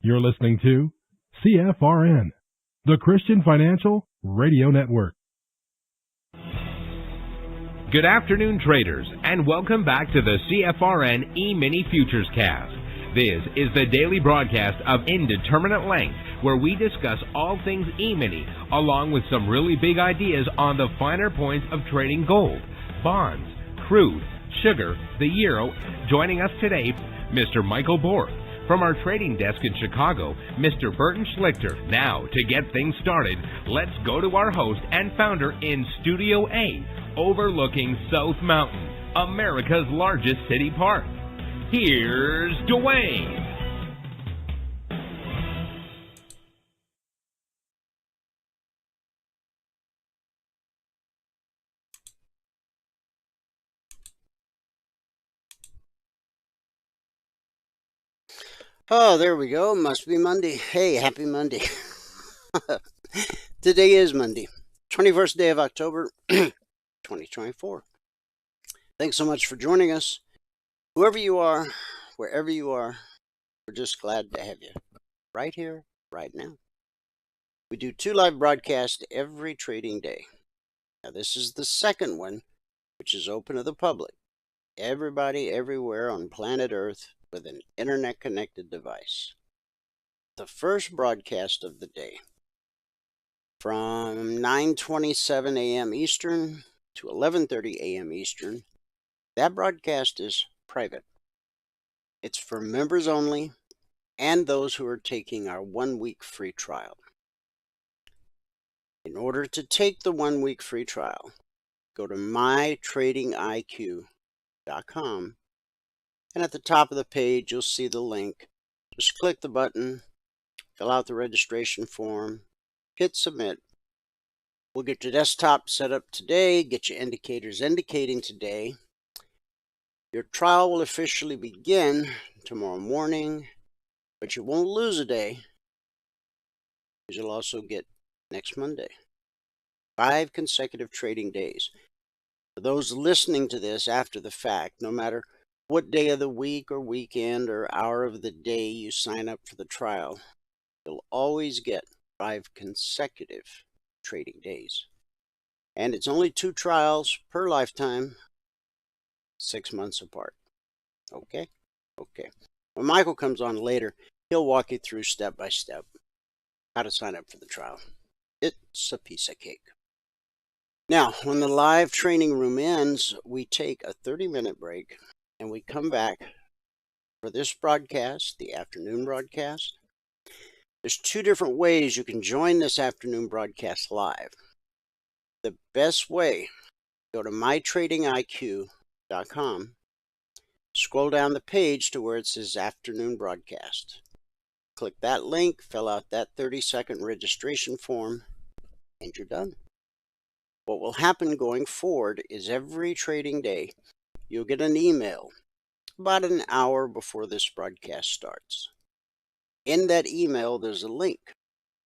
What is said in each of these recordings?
You're listening to CFRN, the Christian Financial Radio Network. Good afternoon, traders, and welcome back to the CFRN E-Mini Futures Cast. This is the daily broadcast of Indeterminate Length, where we discuss all things E-Mini, along with some really big ideas on the finer points of trading gold, bonds, crude, sugar, the euro. Joining us today, Mr. Michael Borg. From our trading desk in Chicago, Mr. Burton Schlichter. Now, to get things started, let's go to our host and founder in Studio A, overlooking South Mountain, America's largest city park. Here's Dwayne. Oh, there we go. Must be Monday. Hey, happy Monday. Today is Monday, 21st day of October, 2024. Thanks so much for joining us. Whoever you are, wherever you are, we're just glad to have you right here, right now. We do 2 live broadcasts every trading day. Now, this is the second one, which is open to the public. Everybody, everywhere on planet Earth with an internet-connected device. The first broadcast of the day, from 9:27 a.m. Eastern to 11:30 a.m. Eastern, that broadcast is private. It's for members only and those who are taking our 1-week free trial. In order to take the 1-week free trial, go to mytradingiq.com, and at the top of the page, you'll see the link. Just click the button, fill out the registration form, hit submit. We'll get your desktop set up today, get your indicators indicating today. Your trial will officially begin tomorrow morning, but you won't lose a day, because you'll also get next Monday. 5 consecutive trading days. For those listening to this after the fact, no matter what day of the week or weekend or hour of the day you sign up for the trial, you'll always get 5 consecutive trading days. And it's only 2 trials per lifetime, 6 months apart. Okay? Okay. When Michael comes on later, he'll walk you through step by step how to sign up for the trial. It's a piece of cake. Now, when the live training room ends, we take a 30-minute break and we come back for this broadcast, the afternoon broadcast. There's 2 different ways you can join this afternoon broadcast live. The best way, go to mytradingiq.com, scroll down the page to where it says afternoon broadcast. Click that link, fill out that 30-second registration form, and you're done. What will happen going forward is every trading day, you'll get an email about an hour before this broadcast starts. In that email, there's a link.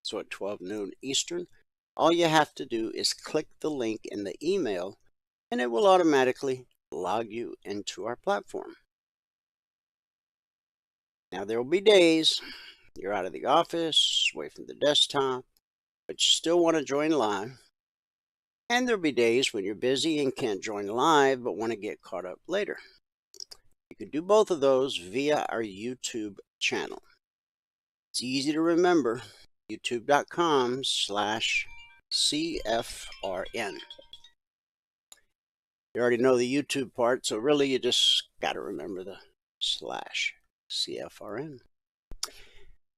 So at 12 noon Eastern, all you have to do is click the link in the email, and it will automatically log you into our platform. Now, there will be days you're out of the office, away from the desktop, but you still want to join live. And there'll be days when you're busy and can't join live, but want to get caught up later. You can do both of those via our YouTube channel. It's easy to remember, youtube.com/CFRN. You already know the YouTube part, so really you just got to remember the /CFRN.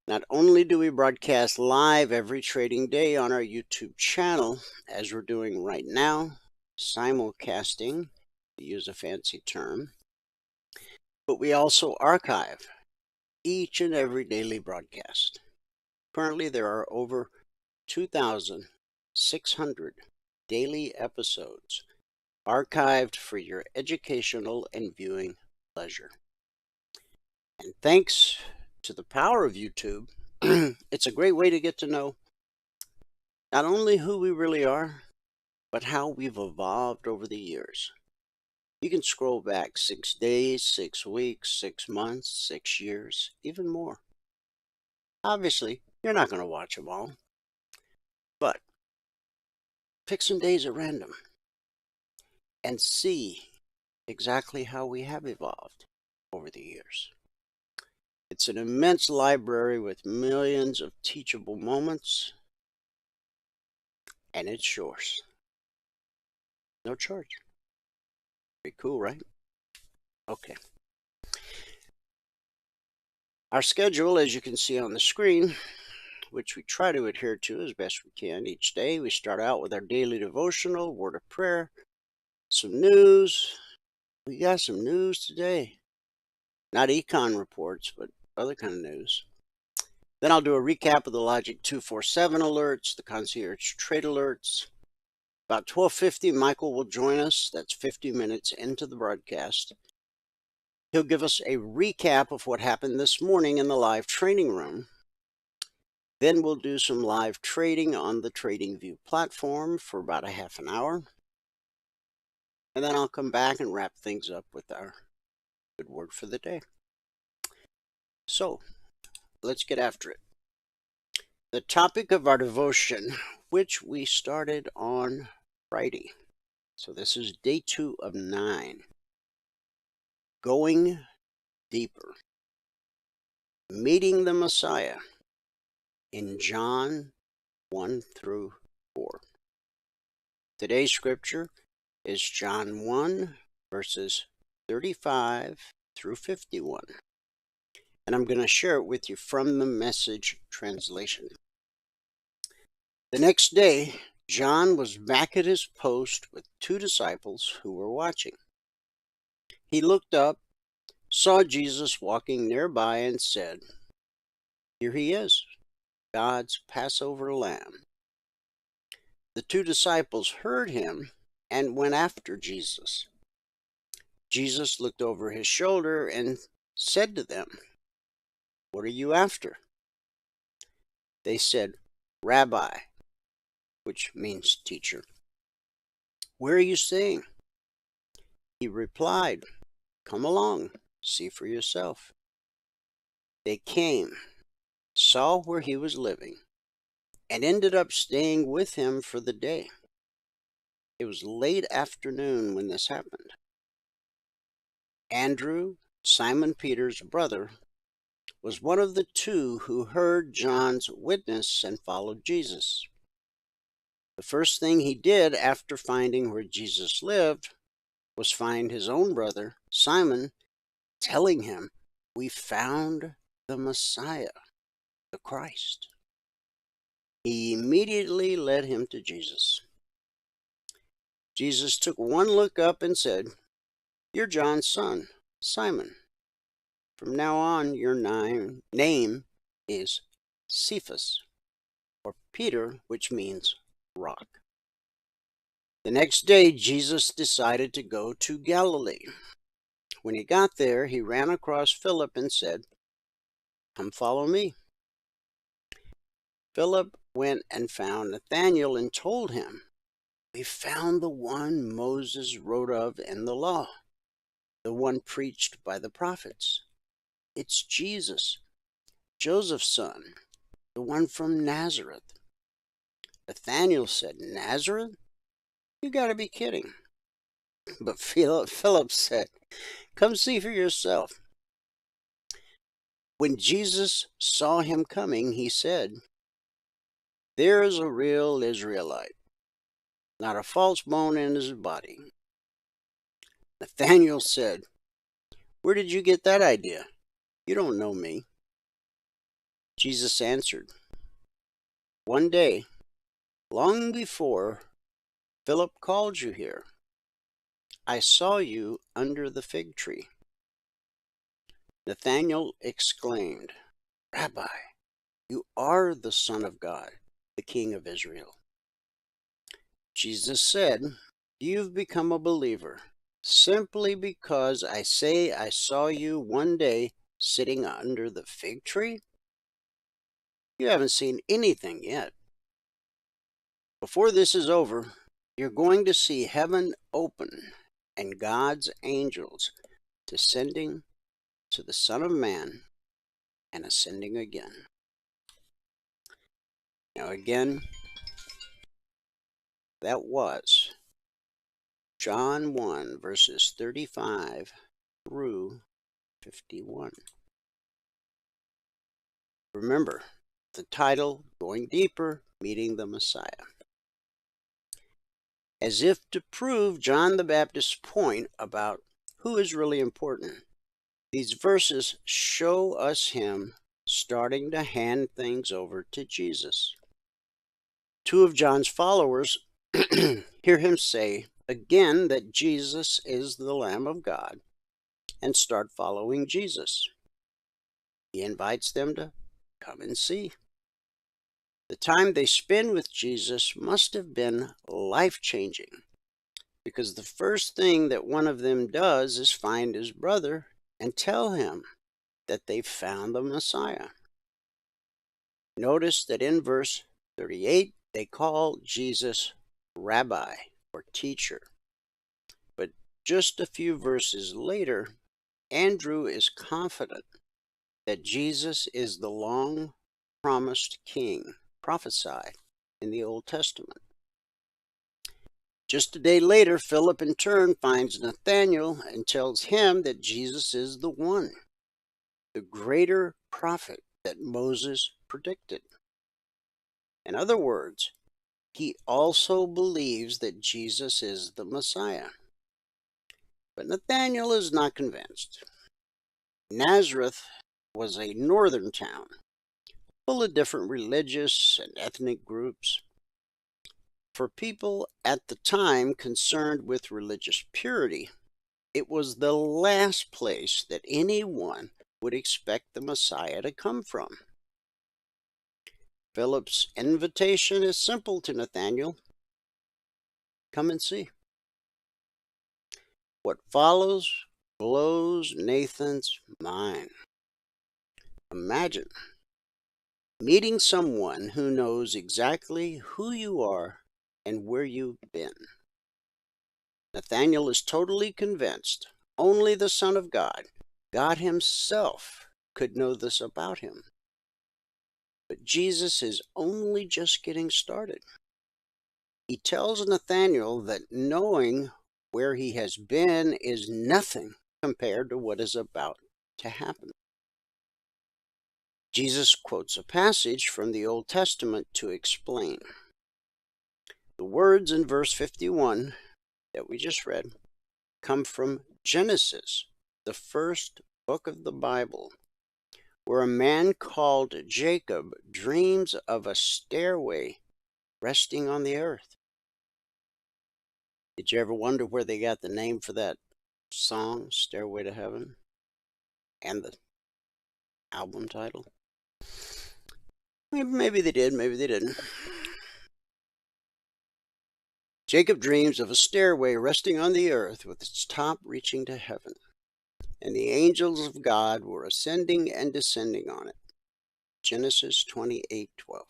Not only do we broadcast live every trading day on our YouTube channel, as we're doing right now, simulcasting, to use a fancy term, but we also archive each and every daily broadcast. Currently, there are over 2,600 daily episodes archived for your educational and viewing pleasure. And thanks to the power of YouTube, it's a great way to get to know not only who we really are, but how we've evolved over the years. You can scroll back 6 days, 6 weeks, 6 months, 6 years, even more. Obviously, you're not going to watch them all, but pick some days at random and see exactly how we have evolved over the years. It's an immense library with millions of teachable moments, and it's yours. No charge. Pretty cool, right? Okay. Our schedule, as you can see on the screen, which we try to adhere to as best we can each day. We start out with our daily devotional, word of prayer, some news. We got some news today. Not econ reports, but other kind of news. Then I'll do a recap of the Logic 247 alerts, the concierge trade alerts. About 12:50, Michael will join us. That's 50 minutes into the broadcast. He'll give us a recap of what happened this morning in the live training room. Then we'll do some live trading on the TradingView platform for about a half an hour. And then I'll come back and wrap things up with our good word for the day. So, let's get after it. The topic of our devotion, which we started on Friday. So this is day 2 of 9. Going deeper. Meeting the Messiah in John 1 through 4. Today's scripture is John 1, verses 35 through 51. And I'm going to share it with you from the Message translation. The next day, John was back at his post with 2 disciples who were watching. He looked up, saw Jesus walking nearby, and said, "Here he is, God's Passover lamb." The 2 disciples heard him and went after Jesus. Jesus looked over his shoulder and said to them, "What are you after?" They said, "Rabbi," which means teacher, "where are you staying?" He replied, "Come along, see for yourself." They came, saw where he was living, and ended up staying with him for the day. It was late afternoon when this happened. Andrew, Simon Peter's brother, was one of the 2 who heard John's witness and followed Jesus. The first thing he did after finding where Jesus lived was find his own brother, Simon, telling him, "We found the Messiah, the Christ." He immediately led him to Jesus. Jesus took one look up and said, "You're John's son, Simon. From now on, your name is Cephas, or Peter, which means rock." The next day, Jesus decided to go to Galilee. When he got there, he ran across Philip and said, "Come follow me." Philip went and found Nathanael and told him, "We found the one Moses wrote of in the law, the one preached by the prophets. It's Jesus, Joseph's son, the one from Nazareth." Nathanael said, "Nazareth? You got to be kidding." But Philip said, "Come see for yourself." When Jesus saw him coming, he said, "There is a real Israelite, not a false bone in his body." Nathanael said, "Where did you get that idea? You don't know me." Jesus answered, "One day, long before Philip called you here, I saw you under the fig tree." Nathanael exclaimed, "Rabbi, you are the Son of God, the King of Israel." Jesus said, you've become a believer simply because I say I saw you one day sitting under the fig tree? You haven't seen anything yet. Before this is over, you're going to see heaven open and God's angels descending to the Son of Man and ascending again. Now again, that was John 1, verses 35 through 51. Remember, the title, Going Deeper, Meeting the Messiah. As if to prove John the Baptist's point about who is really important, these verses show us him starting to hand things over to Jesus. Two of John's followers hear him say again that Jesus is the Lamb of God and start following Jesus. He invites them to come and see. The time they spend with Jesus must have been life-changing, because the first thing that one of them does is find his brother and tell him that they've found the Messiah. Notice that in verse 38, they call Jesus Rabbi or teacher. But just a few verses later, Andrew is confident that Jesus is the long-promised king prophesied in the Old Testament. Just a day later, Philip in turn finds Nathanael and tells him that Jesus is the one, the greater prophet that Moses predicted. In other words, he also believes that Jesus is the Messiah. But Nathanael is not convinced. Nazareth was a northern town, full of different religious and ethnic groups. For people at the time concerned with religious purity, it was the last place that anyone would expect the Messiah to come from. Philip's invitation is simple to Nathanael. Come and see. What follows blows Nathan's mind. Imagine meeting someone who knows exactly who you are and where you've been. Nathanael is totally convinced only the Son of God, God himself, could know this about him. But Jesus is only just getting started. He tells Nathanael that knowing where he has been is nothing compared to what is about to happen. Jesus quotes a passage from the Old Testament to explain. The words in verse 51 that we just read come from Genesis, the first book of the Bible, where a man called Jacob dreams of a stairway resting on the earth. Did you ever wonder where they got the name for that song, Stairway to Heaven, and the album title? Maybe they did, maybe they didn't. Jacob dreams of a stairway resting on the earth with its top reaching to heaven, and the angels of God were ascending and descending on it. Genesis 28:12.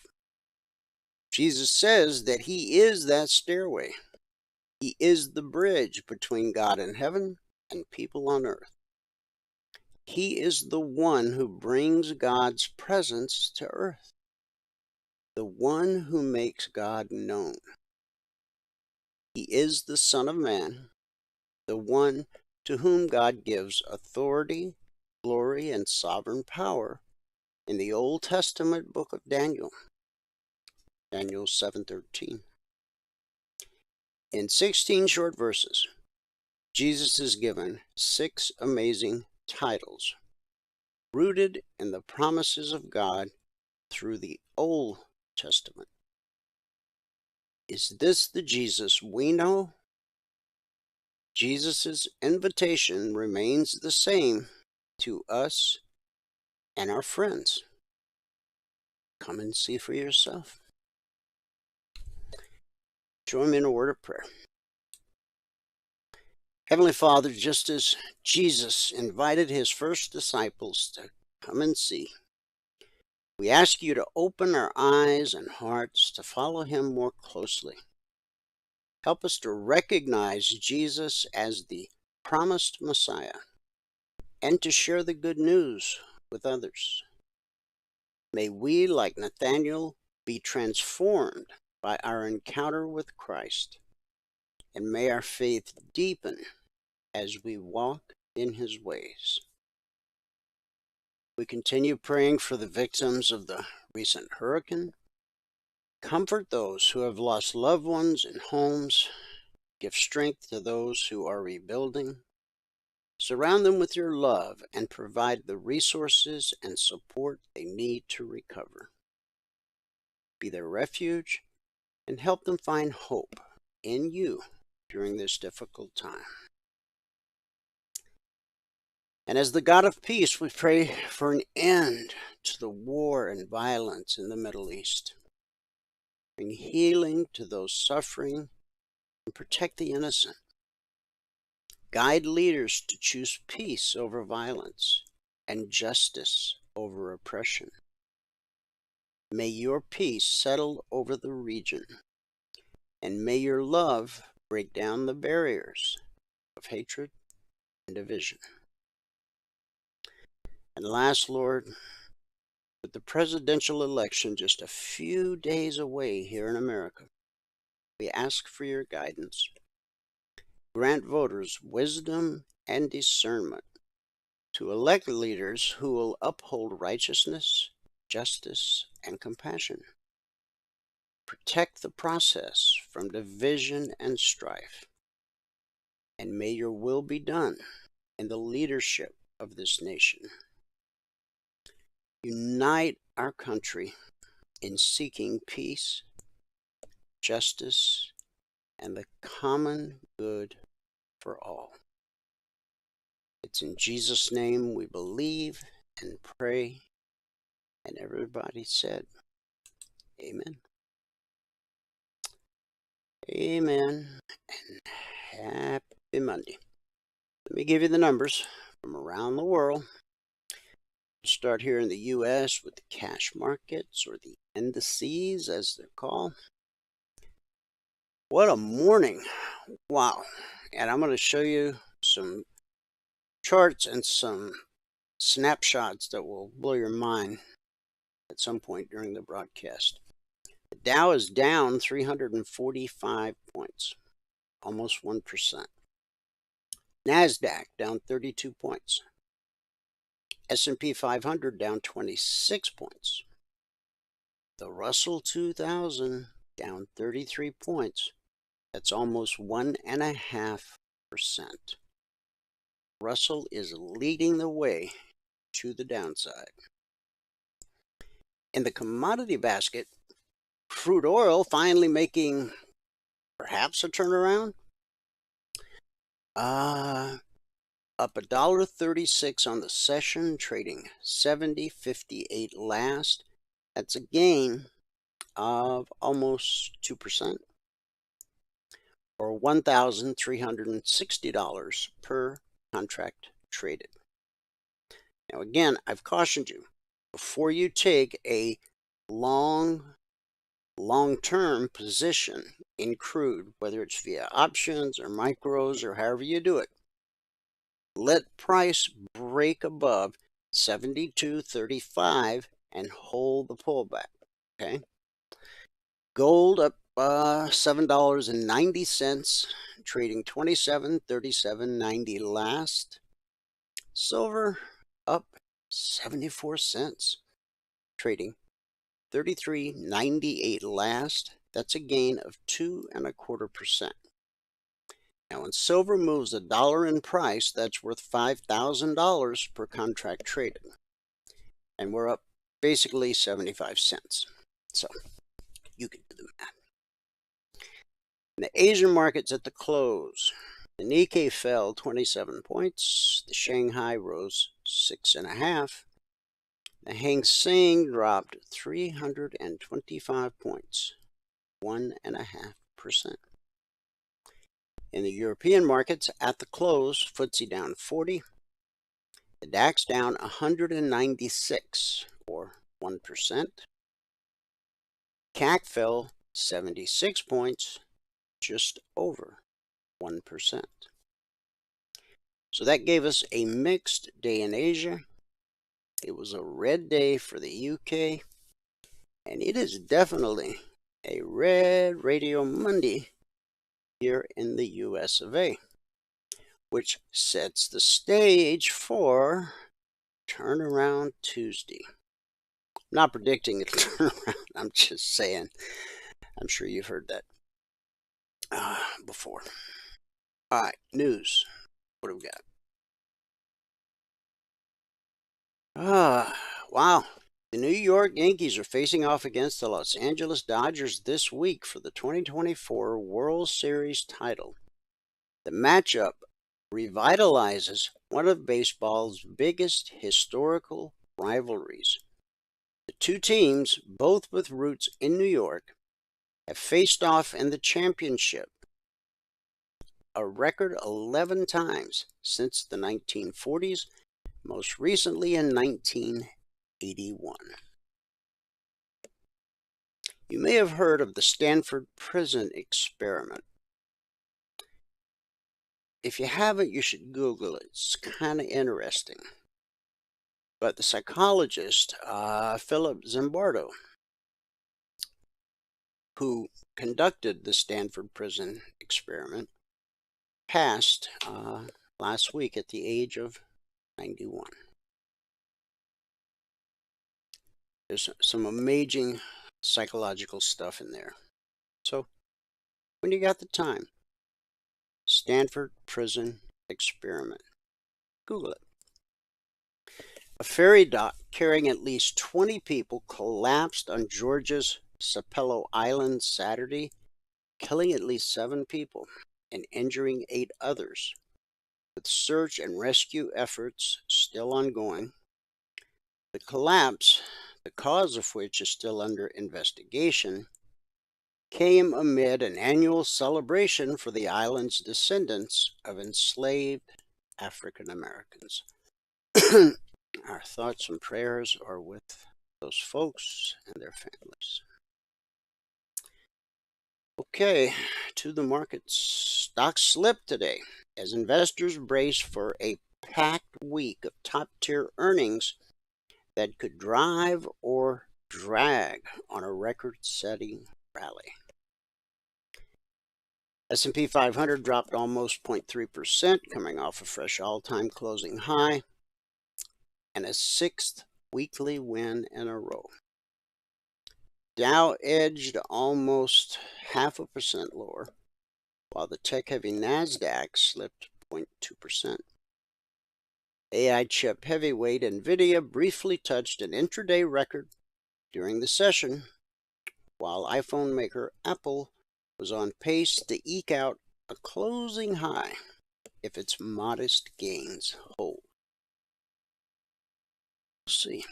Jesus says that he is that stairway. He is the bridge between God in heaven and people on earth. He is the one who brings God's presence to earth, the one who makes God known. He is the Son of Man, the one to whom God gives authority, glory, and sovereign power in the Old Testament book of Daniel, Daniel 7:13. In 16 short verses, Jesus is given 6 amazing titles, rooted in the promises of God through the Old Testament. Is this the Jesus we know? Jesus' invitation remains the same to us and our friends. Come and see for yourself. Join me in a word of prayer. Heavenly Father, just as Jesus invited his first disciples to come and see, we ask you to open our eyes and hearts to follow him more closely. Help us to recognize Jesus as the promised Messiah and to share the good news with others. May we, like Nathanael, be transformed by our encounter with Christ, and may our faith deepen as we walk in his ways. We continue praying for the victims of the recent hurricane. Comfort those who have lost loved ones and homes. Give strength to those who are rebuilding. Surround them with your love and provide the resources and support they need to recover. Be their refuge and help them find hope in you during this difficult time. And as the God of peace, we pray for an end to the war and violence in the Middle East. Bring healing to those suffering and protect the innocent. Guide leaders to choose peace over violence and justice over oppression. May your peace settle over the region, and may your love break down the barriers of hatred and division. And last, Lord, with the presidential election just a few days away here in America, we ask for your guidance. Grant voters wisdom and discernment to elect leaders who will uphold righteousness, justice, and compassion. Protect the process from division and strife. And may your will be done in the leadership of this nation. Unite our country in seeking peace, justice, and the common good for all. It's in Jesus' name we believe and pray, and everybody said, Amen. Amen, and happy Monday. Let me give you the numbers from around the world. We'll start here in the U.S. with the cash markets, or the indices as they're called. What a morning. Wow. And I'm going to show you some charts and some snapshots that will blow your mind at some point during the broadcast. The Dow is down 345 points, almost 1%. NASDAQ down 32 points. S&P 500 down 26 points. The Russell 2000 down 33 points. That's almost 1.5%. Russell is leading the way to the downside. In the commodity basket, crude oil finally making perhaps a turnaround. Up $1.36 on the session, trading 70.58 last. That's a gain of almost 2%, or $1,360 per contract traded. Now again, I've cautioned you, before you take a long-term position in crude, whether it's via options or micros or however you do it, let price break above 72.35 and hold the pullback. Okay. Gold up $7.90, trading 27.37.90 last. Silver up 74 cents, trading 33.98 last. That's a gain of 2.25%. Now, when silver moves $1 in price, that's worth $5,000 per contract traded. And we're up basically 75 cents. So you can do the math. In the Asian markets at the close, the Nikkei fell 27 points. The Shanghai rose 6.5. The Hang Seng dropped 325 points, 1.5%. In the European markets, at the close, FTSE down 40, the DAX down 196, or 1%. CAC fell 76 points, just over 1%. So that gave us a mixed day in Asia. It was a red day for the UK, and it is definitely a red Radio Monday here in the US of A, which sets the stage for Turnaround Tuesday. I'm not predicting a turnaround, I'm just saying. I'm sure you've heard that before. All right, news. What do we got? Wow. The New York Yankees are facing off against the Los Angeles Dodgers this week for the 2024 World Series title. The matchup revitalizes one of baseball's biggest historical rivalries. The two teams, both with roots in New York, have faced off in the championship a record 11 times since the 1940s, most recently in 1981. You may have heard of the Stanford Prison Experiment. If you haven't, you should Google it. It's kind of interesting. But the psychologist, Philip Zimbardo, who conducted the Stanford Prison Experiment, passed last week at the age of 91. There's some amazing psychological stuff in there. So, when you got the time, Stanford Prison Experiment. Google it. A ferry dock carrying at least 20 people collapsed on Georgia's Sapelo Island Saturday, killing at least 7 people and injuring 8 others. With search and rescue efforts still ongoing, the collapse, the cause of which is still under investigation, came amid an annual celebration for the island's descendants of enslaved African Americans. Our thoughts and prayers are with those folks and their families. Okay, to the markets. Stocks slipped today as investors brace for a packed week of top-tier earnings that could drive or drag on a record-setting rally. S&P 500 dropped almost 0.3%, coming off a fresh all-time closing high and a 6th weekly win in a row. Dow edged almost 0.5% lower, while the tech-heavy NASDAQ slipped 0.2%. AI chip heavyweight NVIDIA briefly touched an intraday record during the session, while iPhone maker Apple was on pace to eke out a closing high if its modest gains hold. We'll see.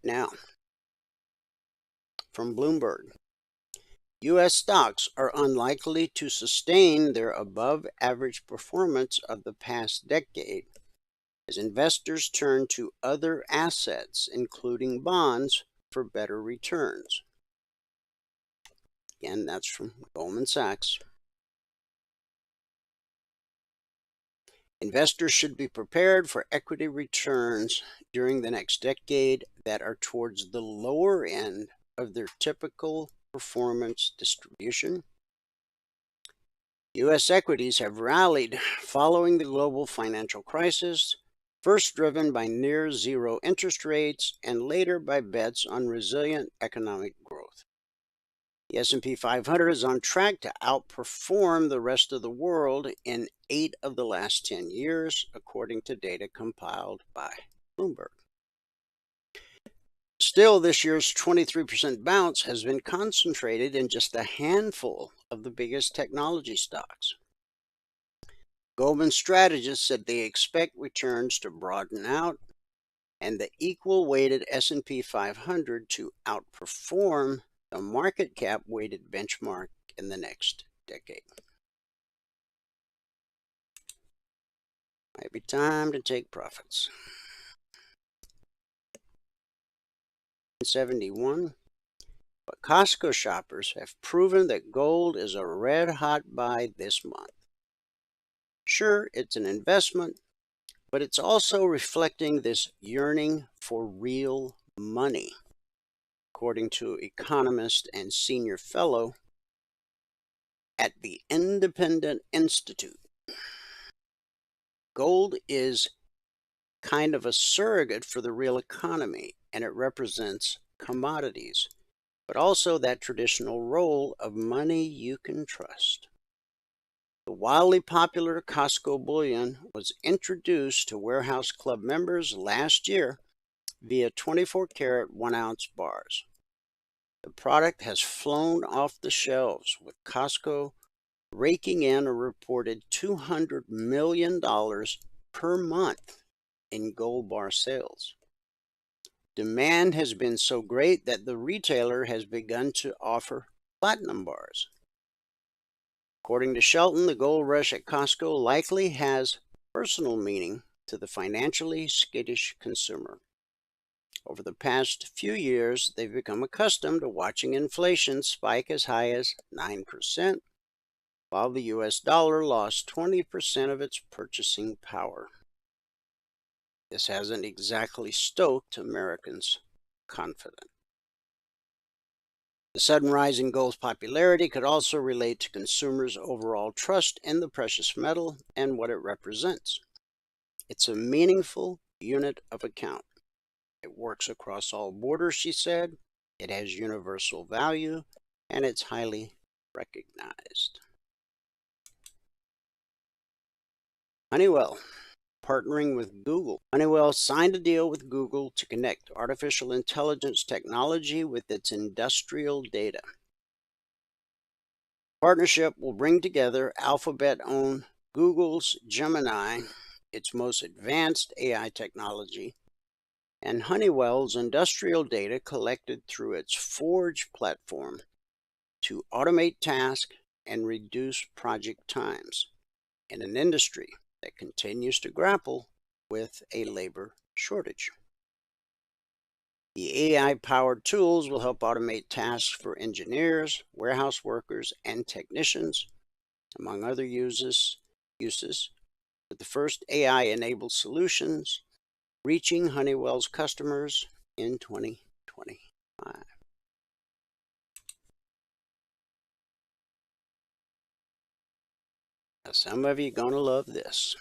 Now, from Bloomberg, U.S. stocks are unlikely to sustain their above-average performance of the past decade as investors turn to other assets, including bonds, for better returns. Again, that's from Goldman Sachs. Investors should be prepared for equity returns during the next decade that are towards the lower end of their typical performance distribution. U.S. equities have rallied following the global financial crisis, first driven by near zero interest rates and later by bets on resilient economic growth. The S&P 500 is on track to outperform the rest of the world in 8 of the last 10 years, according to data compiled by Bloomberg. Still, this year's 23% bounce has been concentrated in just a handful of the biggest technology stocks. Goldman strategists said they expect returns to broaden out and the equal-weighted S&P 500 to outperform the market cap weighted benchmark in the next decade. Might be time to take profits. 71. But Costco shoppers have proven that gold is a red-hot buy this month. Sure, it's an investment, but it's also reflecting this yearning for real money. According to economist and senior fellow at the Independent Institute, gold is kind of a surrogate for the real economy, and it represents commodities, but also that traditional role of money you can trust. The wildly popular Costco bullion was introduced to Warehouse Club members last year via 24-karat 1-ounce bars. The product has flown off the shelves, with Costco raking in a reported $200 million per month in gold bar sales. Demand has been so great that the retailer has begun to offer platinum bars. According to Shelton, the gold rush at Costco likely has personal meaning to the financially skittish consumer. Over the past few years, they've become accustomed to watching inflation spike as high as 9%, while the US dollar lost 20% of its purchasing power. This hasn't exactly stoked Americans' confidence. The sudden rise in gold's popularity could also relate to consumers' overall trust in the precious metal and what it represents. It's a meaningful unit of account. It works across all borders, she said. It has universal value, and it's highly recognized. Honeywell, partnering with Google. Honeywell signed a deal with Google to connect artificial intelligence technology with its industrial data. The partnership will bring together Alphabet-owned Google's Gemini, its most advanced AI technology, and Honeywell's industrial data collected through its Forge platform to automate tasks and reduce project times in an industry that continues to grapple with a labor shortage. The AI-powered tools will help automate tasks for engineers, warehouse workers, and technicians, among other uses, with the first AI-enabled solutions reaching Honeywell's customers in 2025. Now, some of you are going to love this.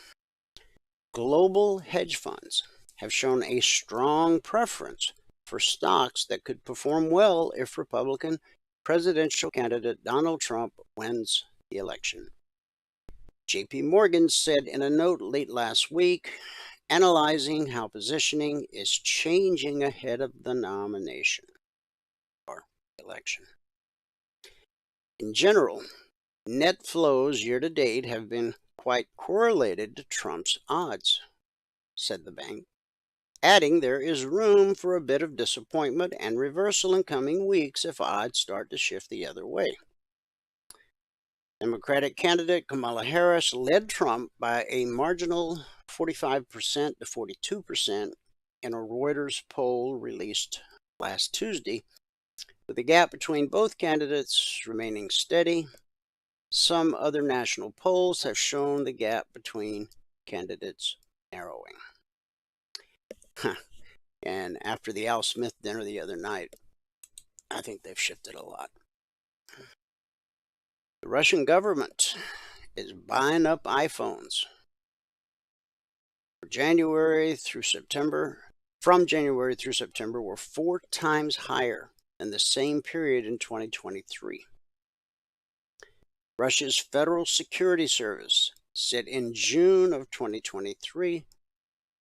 Global hedge funds have shown a strong preference for stocks that could perform well if Republican presidential candidate Donald Trump wins the election. JP Morgan said in a note late last week, analyzing how positioning is changing ahead of the nomination or election. In general, net flows year to date have been quite correlated to Trump's odds, said the bank, adding there is room for a bit of disappointment and reversal in coming weeks if odds start to shift the other way. Democratic candidate Kamala Harris led Trump by a marginal 45% to 42% in a Reuters poll released last Tuesday, with the gap between both candidates remaining steady. Some other national polls have shown the gap between candidates narrowing. And after the Al Smith dinner the other night, I think they've shifted a lot. The Russian government is buying up iPhones. From January through September were 4 times higher than the same period in 2023. Russia's Federal Security Service said in June of 2023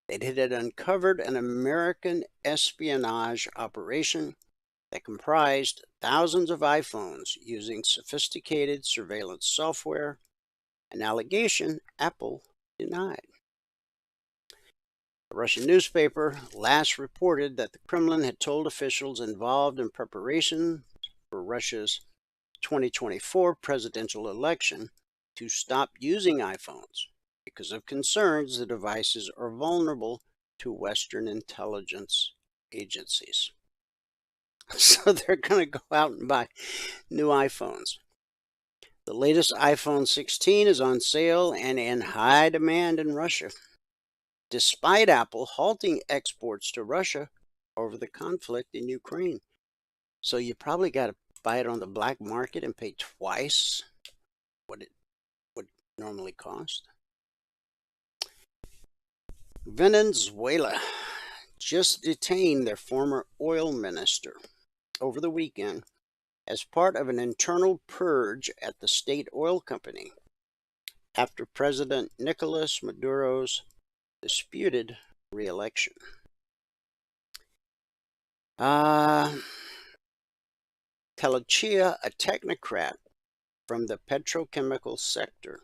that it had uncovered an American espionage operation that comprised thousands of iPhones using sophisticated surveillance software, an allegation Apple denied. A Russian newspaper last reported that the Kremlin had told officials involved in preparation for Russia's 2024 presidential election to stop using iPhones because of concerns the devices are vulnerable to Western intelligence agencies. So they're going to go out and buy new iPhones. The latest iPhone 16 is on sale and in high demand in Russia, despite Apple halting exports to Russia over the conflict in Ukraine. So you probably got to buy it on the black market and pay twice what it would normally cost. Venezuela just detained their former oil minister over the weekend as part of an internal purge at the state oil company after President Nicolas Maduro's disputed re-election. Calachia, a technocrat from the petrochemical sector,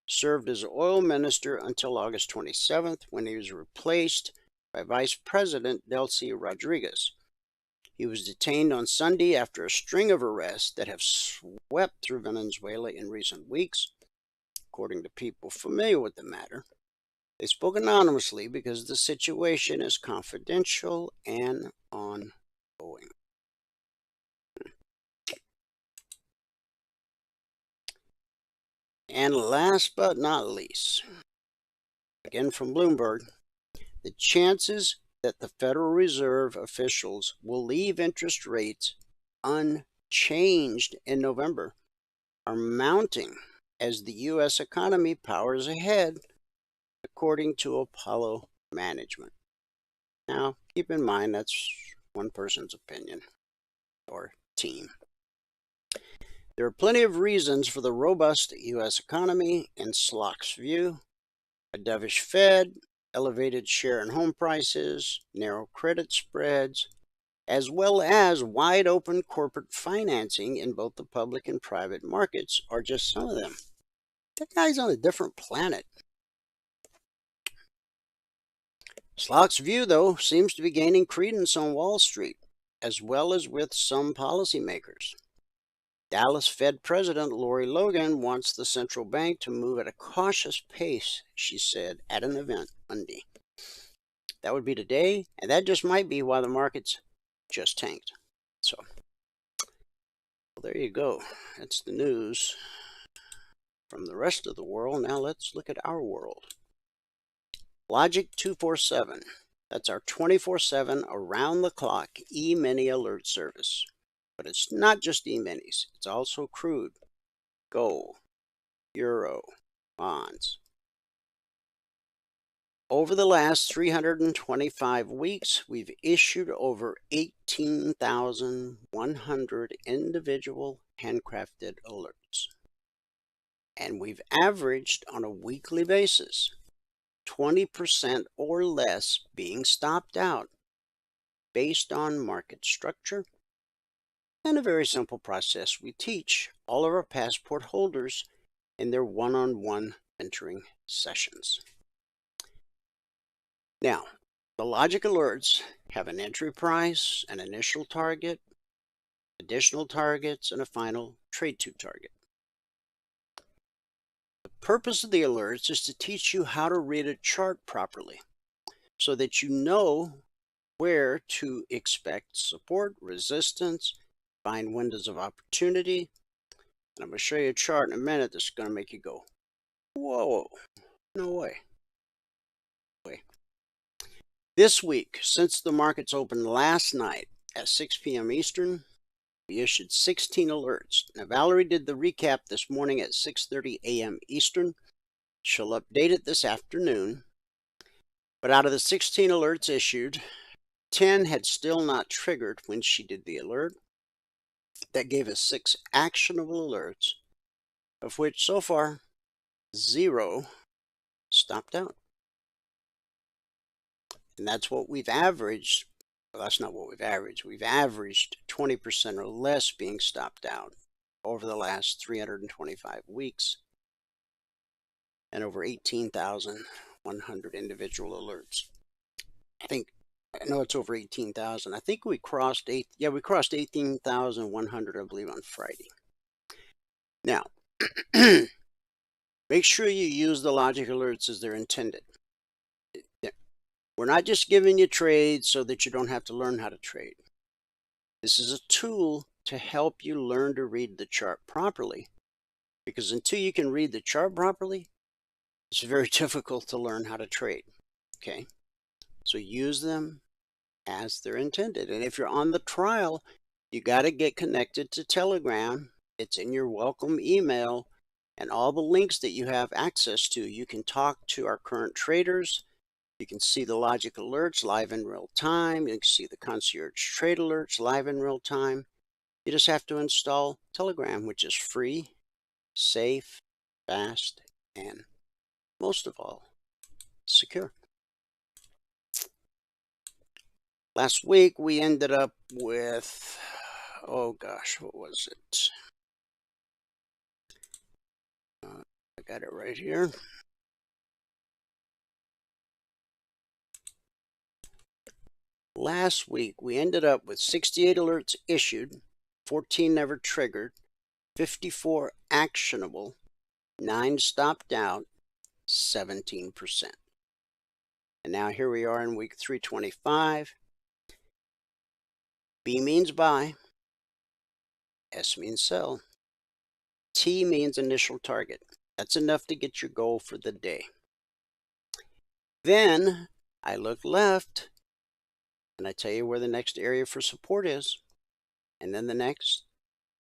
served as oil minister until August 27th when he was replaced by Vice President Delcy Rodriguez. He was detained on Sunday after a string of arrests that have swept through Venezuela in recent weeks. According to people familiar with the matter, they spoke anonymously because the situation is confidential and ongoing. And last but not least, again from Bloomberg, the chances that the Federal Reserve officials will leave interest rates unchanged in November are mounting as the U.S. economy powers ahead, according to Apollo Management. Now, keep in mind that's one person's opinion or team. There are plenty of reasons for the robust U.S. economy in SLOC's view: a dovish Fed, elevated share and home prices, narrow credit spreads, as well as wide open corporate financing in both the public and private markets are just some of them. That guy's on a different planet. SLOC's view, though, seems to be gaining credence on Wall Street, as well as with some policymakers. Dallas Fed President Lori Logan wants the central bank to move at a cautious pace, she said at an event Monday. That would be today, and that just might be why the markets just tanked. So, well, there you go. That's the news from the rest of the world. Now let's look at our world. Logic 247. That's our 24/7 around-the-clock E-mini alert service. But it's not just E-minis. It's also crude, gold, euro, bonds. Over the last 325 weeks, we've issued over 18,100 individual handcrafted alerts. And we've averaged on a weekly basis 20% or less being stopped out based on market structure and a very simple process we teach all of our passport holders in their one-on-one mentoring sessions. Now, the logic alerts have an entry price, an initial target, additional targets, and a final trade to target. The purpose of the alerts is to teach you how to read a chart properly so that you know where to expect support, resistance, find windows of opportunity. And I'm going to show you a chart in a minute that's going to make you go, whoa, no way. This week, since the markets opened last night at 6 p.m. Eastern, we issued 16 alerts. Now, Valerie did the recap this morning at 6:30 a.m. Eastern. She'll update it this afternoon. But out of the 16 alerts issued, 10 had still not triggered when she did the alert. That gave us 6 actionable alerts, of which so far 0 stopped out. And that's what we've averaged. Well, that's not what we've averaged. We've averaged 20% or less being stopped out over the last 325 weeks and over 18,100 individual alerts. I know it's over 18,000. I think we crossed 18,100, I believe, on Friday. Now, make sure you use the logic alerts as they're intended. We're not just giving you trades so that you don't have to learn how to trade. This is a tool to help you learn to read the chart properly, because until you can read the chart properly, it's very difficult to learn how to trade. Okay, so use them as they're intended. And if you're on the trial, you got to get connected to Telegram. It's in your welcome email, and all the links that you have access to. You can talk to our current traders. You can see the logic alerts live in real time. You can see the concierge trade alerts live in real time. You just have to install Telegram, which is free, safe, fast, and most of all, secure. Last week, we ended up with, oh gosh, what was it? I got it right here. Last week, we ended up with 68 alerts issued, 14 never triggered, 54 actionable, 9 stopped out, 17%. And now here we are in week 325. B means buy, S means sell, T means initial target. That's enough to get your goal for the day. Then I look left and I tell you where the next area for support is, and then the next,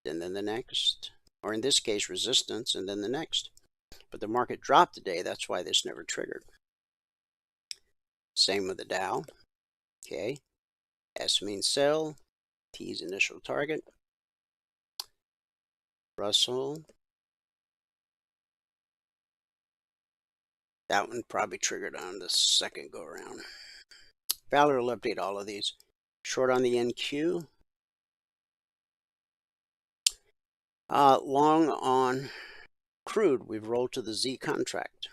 and then the next, or in this case resistance, and then the next. But the market dropped today, that's why this never triggered. Same with the Dow. Okay, S means sell, T's initial target. Russell, that one probably triggered on the second go around. Valor will update all of these. Short on the NQ. Long on crude, we've rolled to the Z contract.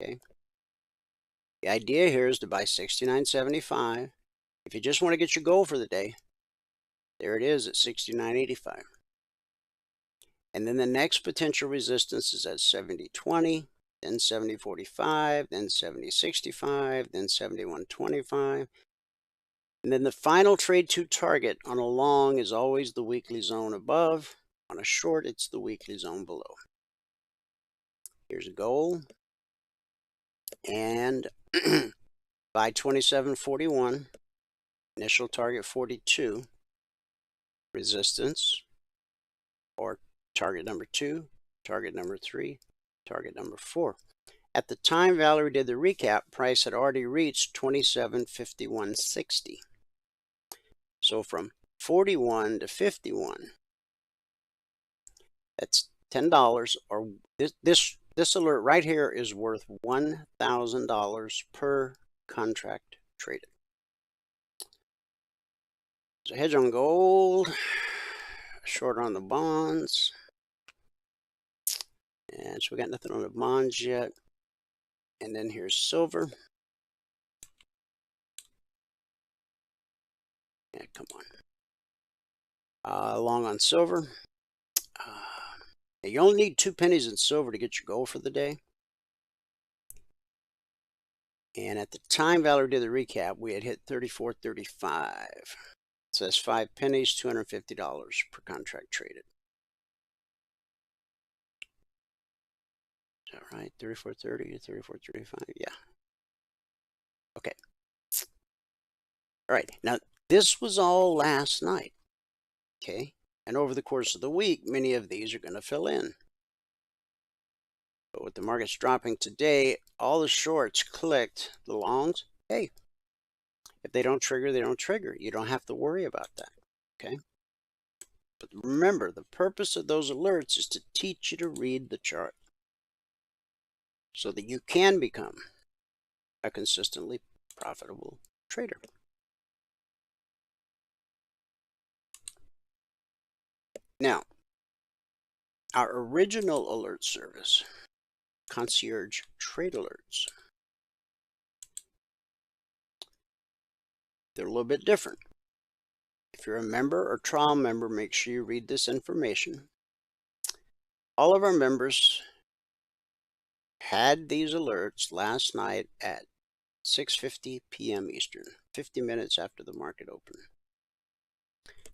Okay. The idea here is to buy 69.75. If you just want to get your goal for the day, there it is at 69.85. And then the next potential resistance is at 70.20, then 70.45, then 70.65, then 71.25. And then the final trade to target on a long is always the weekly zone above. On a short, it's the weekly zone below. Here's a goal. And buy 27.41, initial target 42, resistance, or target number 2, target number 3, target number 4. At the time Valerie did the recap, price had already reached 27.5160. So from 41 to 51, that's $10, or this alert right here is worth $1,000 per contract traded. There's a hedge on gold, short on the bonds, and so we got nothing on the bonds yet. And then here's silver. Yeah, come on. Long on silver. You only need 2 pennies in silver to get your goal for the day. And at the time Valerie did the recap, we had hit 34.35. So that's 5 pennies, $250 per contract traded. Is that right? 34.30 to 34.35? Yeah. Okay. All right. Now, this was all last night. Okay. And over the course of the week, many of these are going to fill in. But with the markets dropping today, all the shorts clicked, the longs. Hey, if they don't trigger, they don't trigger. You don't have to worry about that. Okay. But remember, the purpose of those alerts is to teach you to read the chart so that you can become a consistently profitable trader. Now, our original alert service, concierge trade alerts, they're a little bit different. If you're a member or trial member, make sure you read this information. All of our members had these alerts last night at 6:50 p.m. Eastern, 50 minutes after the market opened.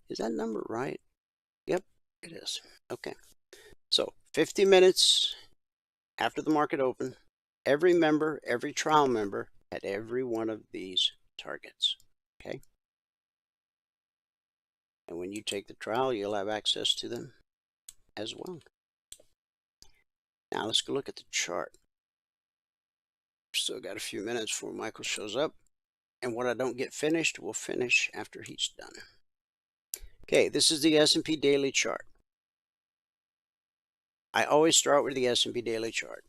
Is that number right? Yep, it is. Okay. So 50 minutes after the market opened, every member, every trial member had every one of these targets. Okay. And when you take the trial, you'll have access to them as well. Now let's go look at the chart. Still got a few minutes before Michael shows up. And what I don't get finished, we'll finish after he's done. Okay, this is the S&P daily chart. I always start with the S&P daily chart.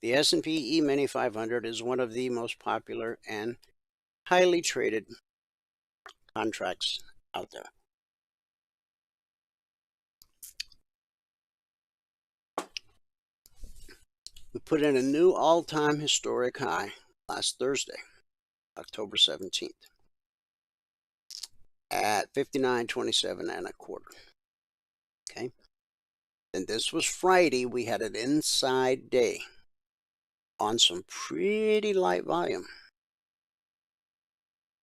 The S&P E-mini 500 is one of the most popular and highly traded contracts out there. We put in a new all-time historic high last Thursday, October 17th, at 59.27 and a quarter. Okay. And this was Friday. We had an inside day on some pretty light volume.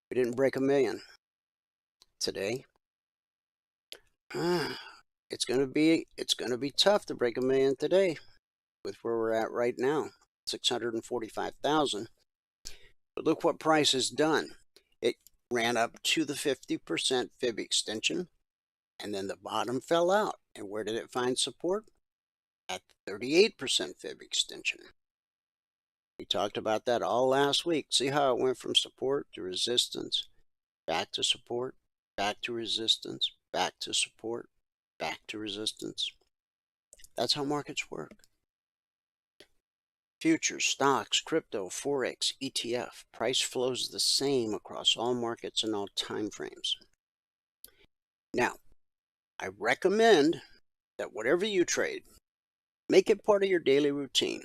We didn't break a million today. It's gonna be tough to break a million today with where we're at right now, 645,000. But look what price has done. It ran up to the 50% fib extension, and then the bottom fell out. And where did it find support? At the 38% fib extension. We talked about that all last week. See how it went from support to resistance, back to support, back to resistance, back to support, back to resistance. That's how markets work. Futures, stocks, crypto, Forex, ETF, price flows the same across all markets and all time frames. Now, I recommend that whatever you trade, make it part of your daily routine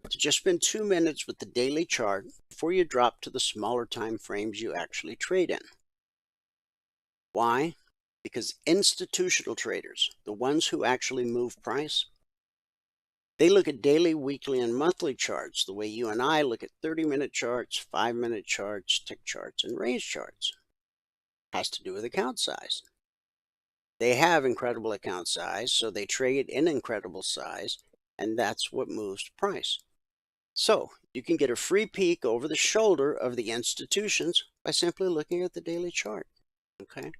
to just spend 2 minutes with the daily chart before you drop to the smaller time frames you actually trade in. Why? Because institutional traders, the ones who actually move price, they look at daily, weekly, and monthly charts the way you and I look at 30-minute charts, 5-minute charts, tick charts, and range charts. Has to do with account size. They have incredible account size, so they trade in incredible size, and that's what moves price. So you can get a free peek over the shoulder of the institutions by simply looking at the daily chart. Okay?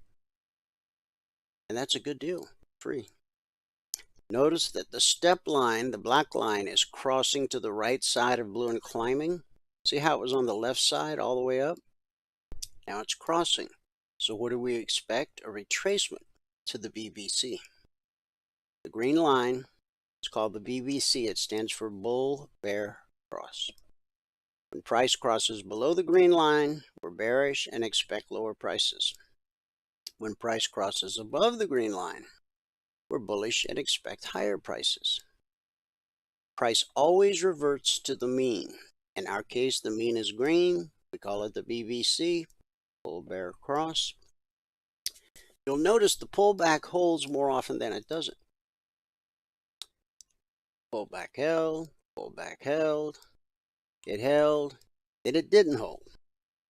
And that's a good deal, free. Notice that the step line, the black line, is crossing to the right side of blue and climbing. See how it was on the left side all the way up? Now it's crossing. So what do we expect? A retracement to the BBC. The green line is called the BBC. It stands for bull, bear, cross. When price crosses below the green line, we're bearish and expect lower prices. When price crosses above the green line, we're bullish and expect higher prices. Price always reverts to the mean. In our case, the mean is green. We call it the BBC, bull, bear, cross. You'll notice the pullback holds more often than it doesn't. Pullback held, pullback held, it held, then it didn't hold.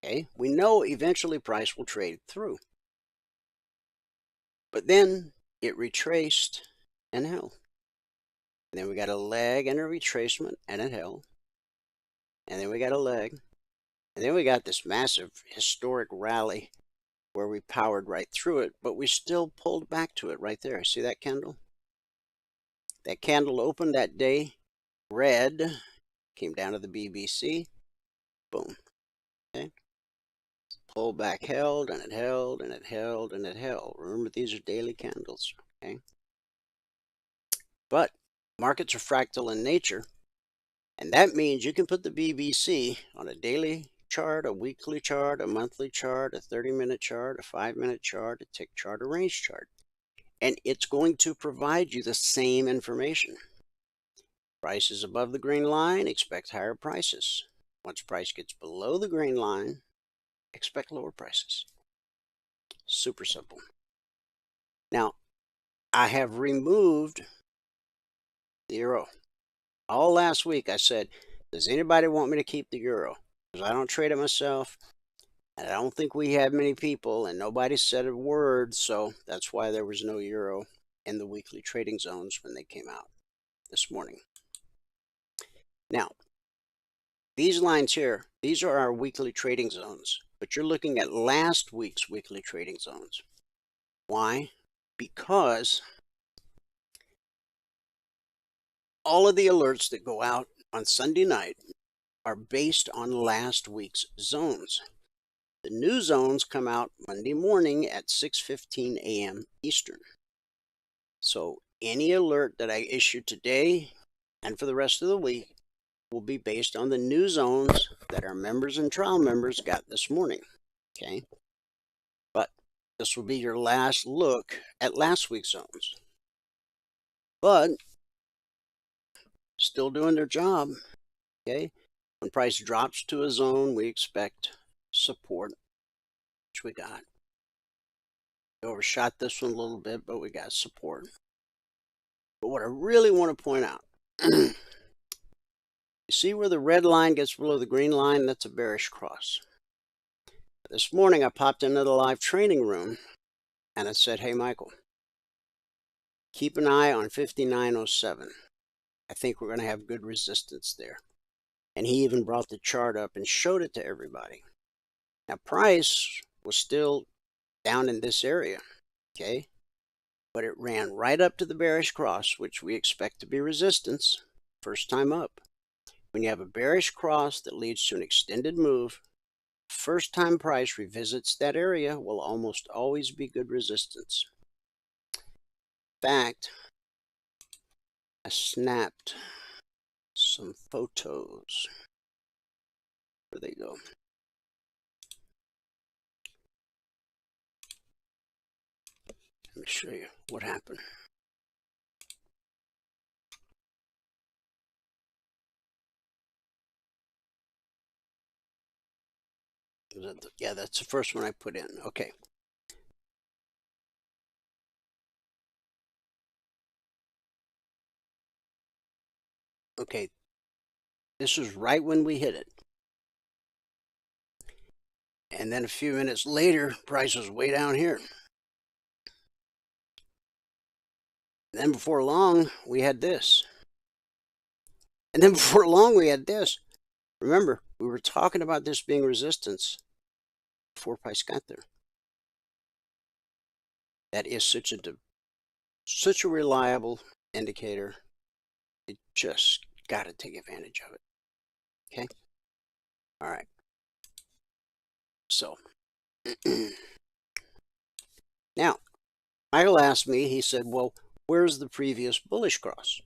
Okay, we know eventually price will trade through. But then it retraced and held. And then we got a leg and a retracement and it held. And then we got a leg. And then we got this massive historic rally where we powered right through it, but we still pulled back to it right there. See that candle? That candle opened that day red, came down to the BBC, boom. Okay. Pullback held and it held and it held and it held. Remember, these are daily candles. Okay. But markets are fractal in nature, and that means you can put the BBC on a daily chart, a weekly chart, a monthly chart, a 30-minute chart, a 5-minute chart, a tick chart, a range chart, and it's going to provide you the same information. Price is above the green line, expect higher prices. Once price gets below the green line, expect lower prices. Super simple. Now, I have removed the euro. All last week I said, does anybody want me to keep the euro? Because I don't trade it myself. And I don't think we had many people, and nobody said a word, so that's why there was no euro in the weekly trading zones when they came out this morning. Now, these lines here, these are our weekly trading zones, but you're looking at last week's weekly trading zones. Why? Because all of the alerts that go out on Sunday night are based on last week's zones. The new zones come out Monday morning at 6:15 a.m. Eastern. So any alert that I issue today and for the rest of the week will be based on the new zones that our members and trial members got this morning. Okay? But this will be your last look at last week's zones. But still doing their job. Okay? When price drops to a zone, we expect support, which we got. We overshot this one a little bit, but we got support. But what I really want to point out, you see where the red line gets below the green line? That's a bearish cross. This morning I popped into the live training room and I said, hey Michael, keep an eye on 5907. I think we're going to have good resistance there. And he even brought the chart up and showed it to everybody. Now price was still down in this area, okay? But it ran right up to the bearish cross, which we expect to be resistance, first time up. When you have a bearish cross that leads to an extended move, first time price revisits that area will almost always be good resistance. In fact, I snapped some photos. Where they go? Let me show you what happened. Yeah, that's the first one I put in. Okay. Okay. This was right when we hit it. And then a few minutes later, price was way down here. And then before long, we had this. And then before long, we had this. Remember, we were talking about this being resistance before price got there. That is such a reliable indicator. You just got to take advantage of it. Okay? All right. So, now, Michael asked me, he said, well, where's the previous bullish cross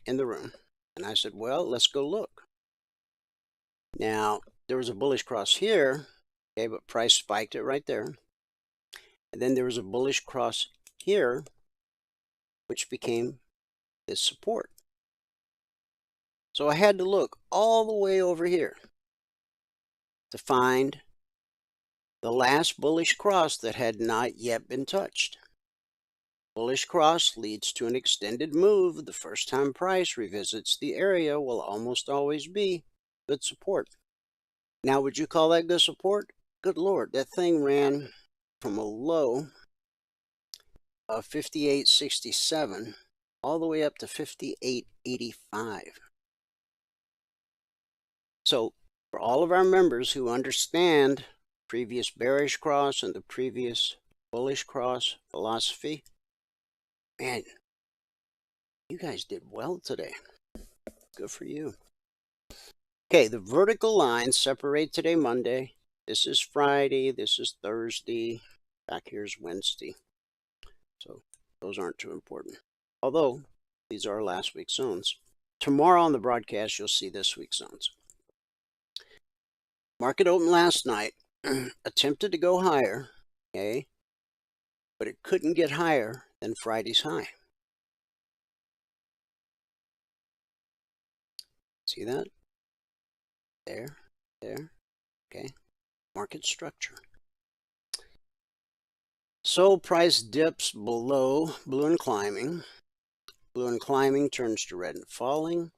in the room? And I said, well, let's go look. Now, there was a bullish cross here, okay, but price spiked it right there. And then there was a bullish cross here, which became this support. So I had to look all the way over here to find the last bullish cross that had not yet been touched. Bullish cross leads to an extended move. The first time price revisits the area will almost always be good support. Now, would you call that good support? Good Lord, that thing ran from a low of 58.67 all the way up to 58.85. So for all of our members who understand previous bearish cross and the previous bullish cross philosophy, man, you guys did well today. Good for you. Okay, the vertical lines separate today, Monday. This is Friday. This is Thursday. Back here's Wednesday. So those aren't too important. Although these are last week's zones. Tomorrow on the broadcast, you'll see this week's zones. Market opened last night, attempted to go higher, okay, but it couldn't get higher than Friday's high. See that? There, okay. Market structure. So price dips below blue and climbing. Blue and climbing turns to red and falling.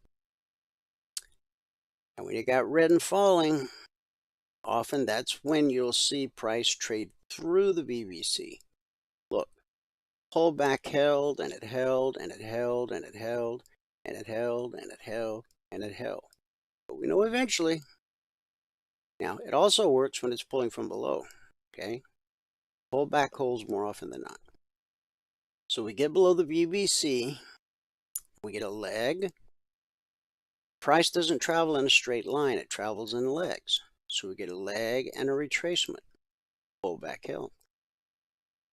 And when you got red and falling, often that's when you'll see price trade through the BBC. Look, pullback held, and it held, and it held, and it held, and it held, and it held, and it held. But we know eventually. Now, it also works when it's pulling from below, okay? Pullback holds more often than not. So we get below the BBC, we get a leg. Price doesn't travel in a straight line, it travels in legs. So we get a leg and a retracement, pullback held.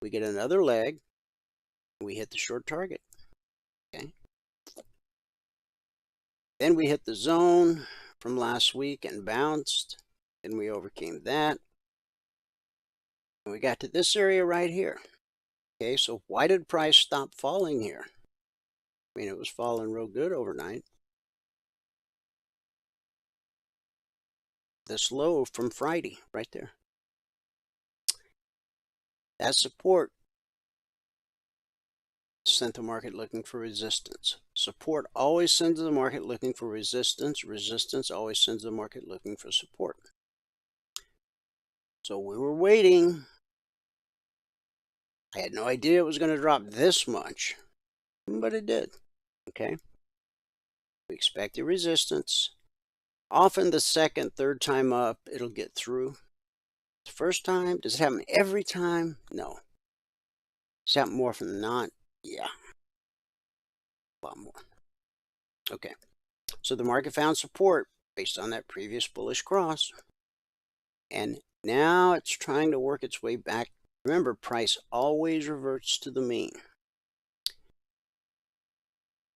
We get another leg, we hit the short target, okay? Then we hit the zone from last week and bounced. Then we overcame that. And we got to this area right here. Okay, so why did price stop falling here? I mean, it was falling real good overnight. This low from Friday, right there. That support sent the market looking for resistance. Support always sends the market looking for resistance. Resistance always sends the market looking for support. So we were waiting. I had no idea it was going to drop this much, but it did. Okay. We expected resistance. Often the second, third time up, it'll get through. The first time, does it happen every time? No. Does it happen more often than not? Yeah. A lot more. Okay. So the market found support based on that previous bullish cross. And now it's trying to work its way back. Remember, price always reverts to the mean.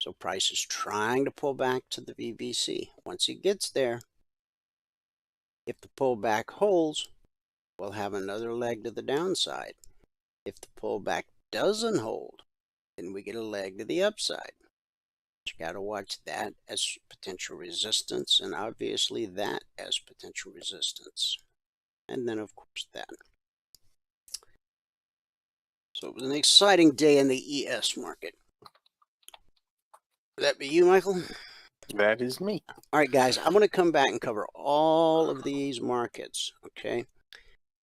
So price is trying to pull back to the BBC. Once it gets there, if the pullback holds, we'll have another leg to the downside. If the pullback doesn't hold, then we get a leg to the upside. You got to watch that as potential resistance, and obviously that as potential resistance. And then, of course, that. So it was an exciting day in the ES market. Would that be you, Michael? That is me. All right, guys, I'm going to come back and cover all of these markets, okay?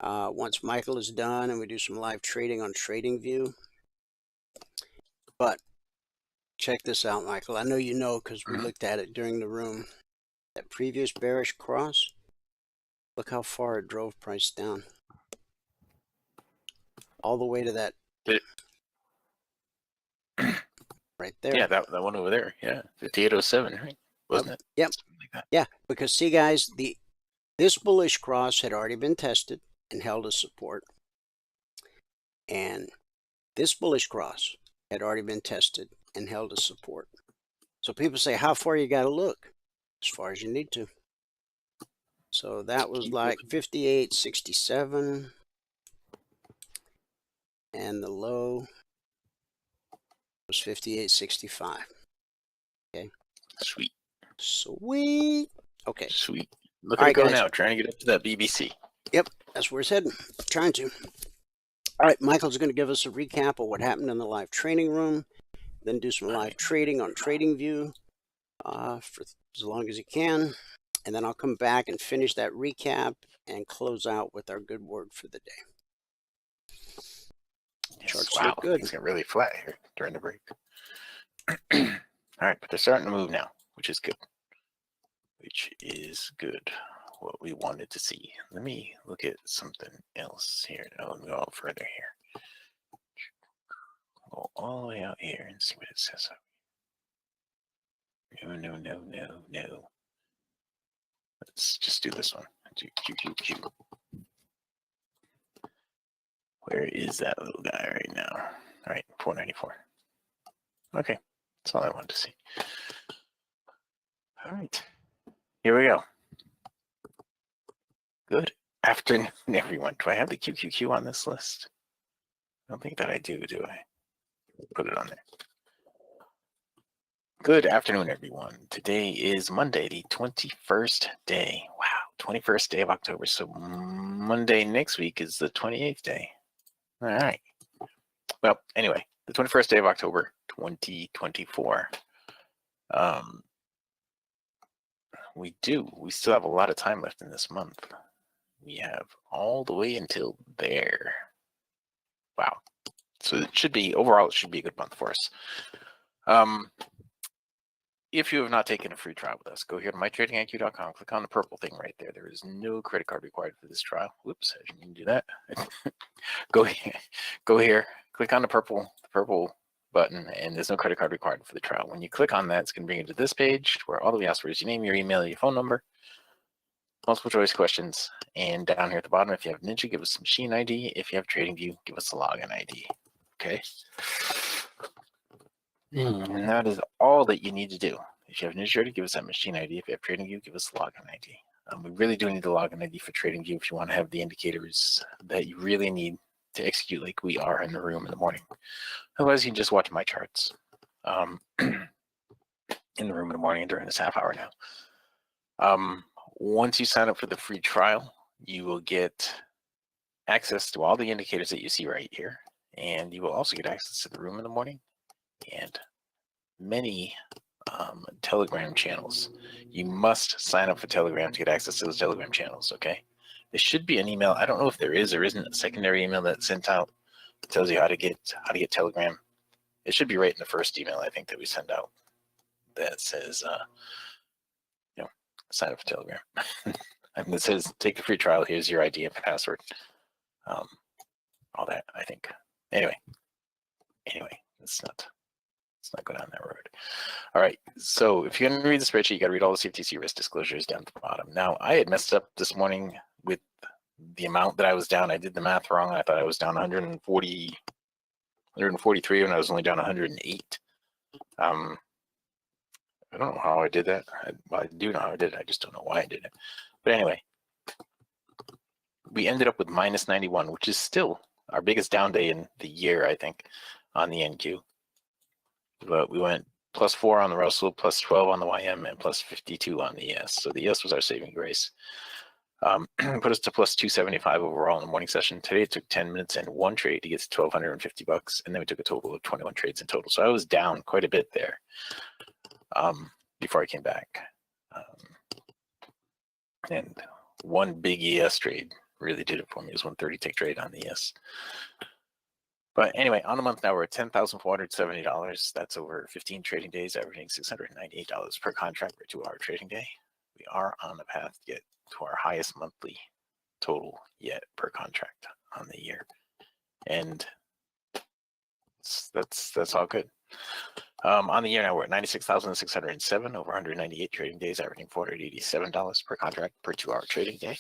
Once Michael is done and we do some live trading on TradingView. But check this out, Michael. I know you know because we looked at it during the room. That previous bearish cross, look how far it drove price down. All the way to that. Right there. Yeah, that one over there. Yeah, 5807, right? Wasn't it? Yep. Like that. Yeah, because see, guys, this bullish cross had already been tested and held as support. And this bullish cross had already been tested and held as support. So people say, how far you got to look? As far as you need to. So that was like 58.67. And the low was 58.65. Okay. Sweet. Sweet. Okay. Sweet. Look All at right, it go guys. now, trying to get up to that BBC. Yep, that's where it's heading. Trying to. All right, Michael's going to give us a recap of what happened in the live training room, then do some live trading on TradingView for as long as he can, and then I'll come back and finish that recap and close out with our good word for the day. Yes, Charts wow, look good. things get really flat here during the break. All right, but they're starting to move now, which is good. Which is good. What we wanted to see. Let me look at something else here. Oh, let me go further here. Go all the way out here and see what it says. No. Let's just do this one. Q. Where is that little guy right now? All right, 494. Okay, that's all I wanted to see. All right, here we go. Good afternoon, everyone. Do I have the QQQ on this list? I don't think that I do I? Put it on there. Good afternoon, everyone. Today is Monday, the 21st day. Wow, 21st day of October. So Monday next week is the 28th day. All right. Well, anyway, the 21st day of October, 2024. We still have a lot of time left in this month. We have all the way until there. Wow. So overall, it should be a good month for us. If you have not taken a free trial with us, go here to mytradingiq.com, click on the purple thing right there. There is no credit card required for this trial. Whoops, I didn't mean to do that. Go here, click on the purple button, and there's no credit card required for the trial. When you click on that, it's going to bring you to this page where all that we ask for is your name, your email, your phone number, multiple choice questions, and down here at the bottom, if you have Ninja, give us a machine ID. If you have TradingView, give us a login ID. Okay. And that is all that you need to do. If you have Ninja, give us that machine ID. If you have TradingView, give us the login ID. We really do need the login ID for TradingView if you want to have the indicators that you really need to execute like we are in the room in the morning. Otherwise, you can just watch my charts in the room in the morning during this half hour now. Once you sign up for the free trial, you will get access to all the indicators that you see right here. And you will also get access to the room in the morning and many Telegram channels. You must sign up for Telegram to get access to those Telegram channels, okay? There should be an email. I don't know if there is or isn't a secondary email that's sent out that tells you how to get Telegram. It should be right in the first email, I think, that we send out that says, sign up for Telegram. And it says, take the free trial. Here's your ID and password. All that, I think. Anyway, let's not go down that road. All right, so if you're going to read the spreadsheet, you got to read all the CFTC risk disclosures down at the bottom. Now, I had messed up this morning with the amount that I was down. I did the math wrong. I thought I was down 143 when I was only down 108. I don't know how I did that. I do know how I did it. I just don't know why I did it. But anyway, we ended up with minus 91, which is still our biggest down day in the year, I think, on the NQ. But we went plus 4 on the Russell, plus 12 on the YM, and plus 52 on the ES. So the ES was our saving grace. Put us to plus 275 overall in the morning session. Today it took 10 minutes and one trade to get to $1,250, and then we took a total of 21 trades in total. So I was down quite a bit there before I came back. And one big ES trade really did it for me. It was 130 tick trade on the ES. But anyway, on the month now, we're at $10,470. That's over 15 trading days, averaging $698 per contract per 2-hour trading day. We are on the path to get to our highest monthly total yet per contract on the year. And that's all good. On the year now, we're at 96,607 over 198 trading days, averaging $487 per contract per 2-hour trading day.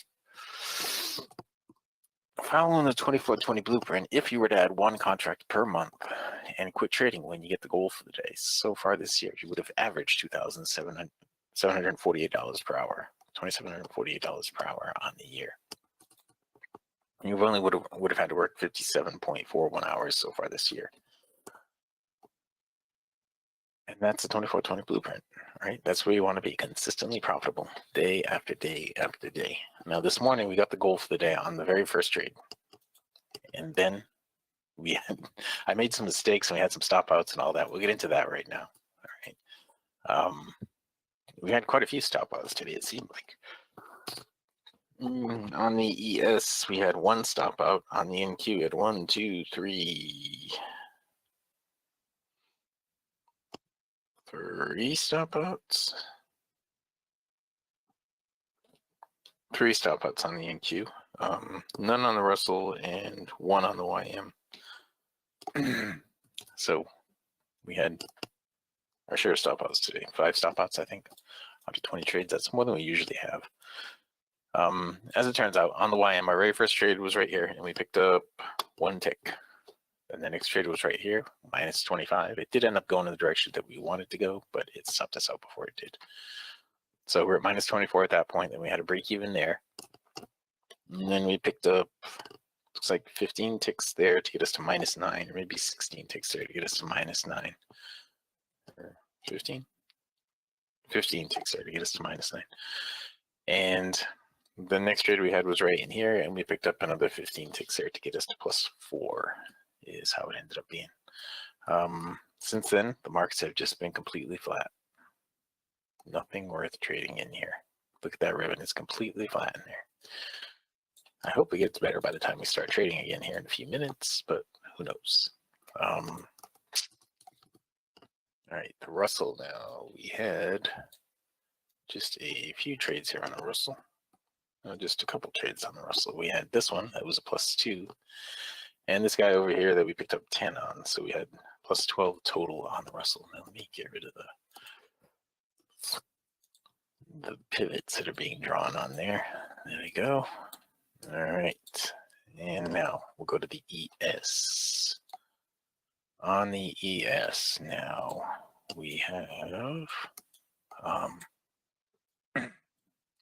Following the 24-20 blueprint, if you were to add one contract per month and quit trading when you get the goal for the day, so far this year, you would have averaged $2,748 per hour, $2,748 per hour on the year. And you only would have had to work 57.41 hours so far this year. And that's the 24-20 blueprint, right? That's where you want to be, consistently profitable, day after day after day. Now, this morning, we got the goal for the day on the very first trade. And then I made some mistakes, and we had some stop outs and all that. We'll get into that right now, all right? We had quite a few stop outs today, it seemed like. On the ES, we had one stop out. On the NQ, we had 1, 2, 3... 3 stop outs. 3 stop outs on the NQ. None on the Russell and 1 on the YM. So we had our share of stop outs today. 5 stop outs, I think, out of 20 trades. That's more than we usually have. As it turns out, on the YM, our very first trade was right here, and we picked up 1 tick. And the next trade was right here, minus 25. It did end up going in the direction that we wanted to go, but it stopped us out before it did. So we're at minus 24 at that point, and we had a break even there. And then we picked up, looks like 15 ticks there to get us to minus 9, or maybe 16 ticks there to get us to minus 9. Or 15? 15 ticks there to get us to minus 9. And the next trade we had was right in here, and we picked up another 15 ticks there to get us to plus 4. Is how it ended up being. since then, the markets have just been completely flat. Nothing worth trading in here. Look at that ribbon, it's completely flat in there. I hope it gets better by the time we start trading again here in a few minutes, but who knows. All right, the Russell now. We had just a few trades here on the Russell. Just a couple trades on the Russell. We had this one that was a +2, and this guy over here that we picked up 10 on. So we had +12 total on the Russell. Now let me get rid of the pivots that are being drawn on there. There we go. All right, and now we'll go to the ES. On the ES now, we have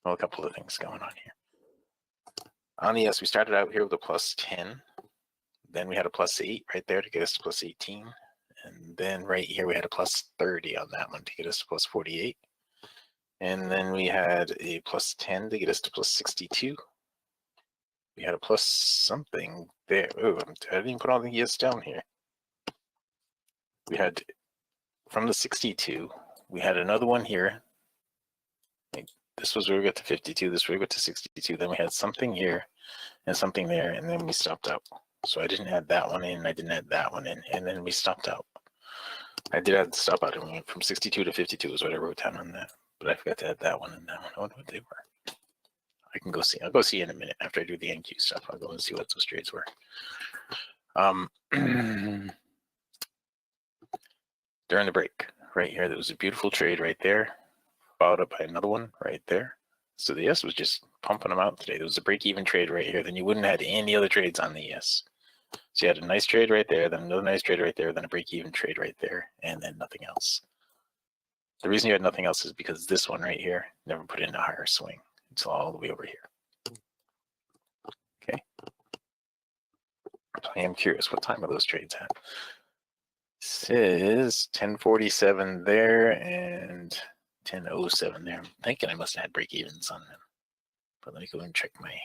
well, a couple of things going on here. On the ES, we started out here with a +10. Then we had a +8 right there to get us to +18. And then right here, we had a +30 on that one to get us to +48. And then we had a +10 to get us to +62. We had a plus something there. Oh, I didn't even put all the ES down here. We had, from the 62, we had another one here. This was where we got to 52, this is where we got to 62. Then we had something here and something there, and then we stopped out. So I didn't add that one in, I didn't add that one in, and then we stopped out. I did add the stop out, and we went from 62 to 52 is what I wrote down on that. But I forgot to add that one and that one. I wonder what they were. I can go see. I'll go see in a minute after I do the NQ stuff. I'll go and see what those trades were. During the break, right here, there was a beautiful trade right there, followed up by another one right there. So the ES was just pumping them out today. There was a break-even trade right here. Then you wouldn't have had any other trades on the ES. So you had a nice trade right there, then another nice trade right there, then a break-even trade right there, and then nothing else. The reason you had nothing else is because this one right here never put in a higher swing. It's all the way over here. Okay. I am curious, what time are those trades at? This is 10:47 there and 10:07 there. I'm thinking I must have had break-evens on them. But let me go and check my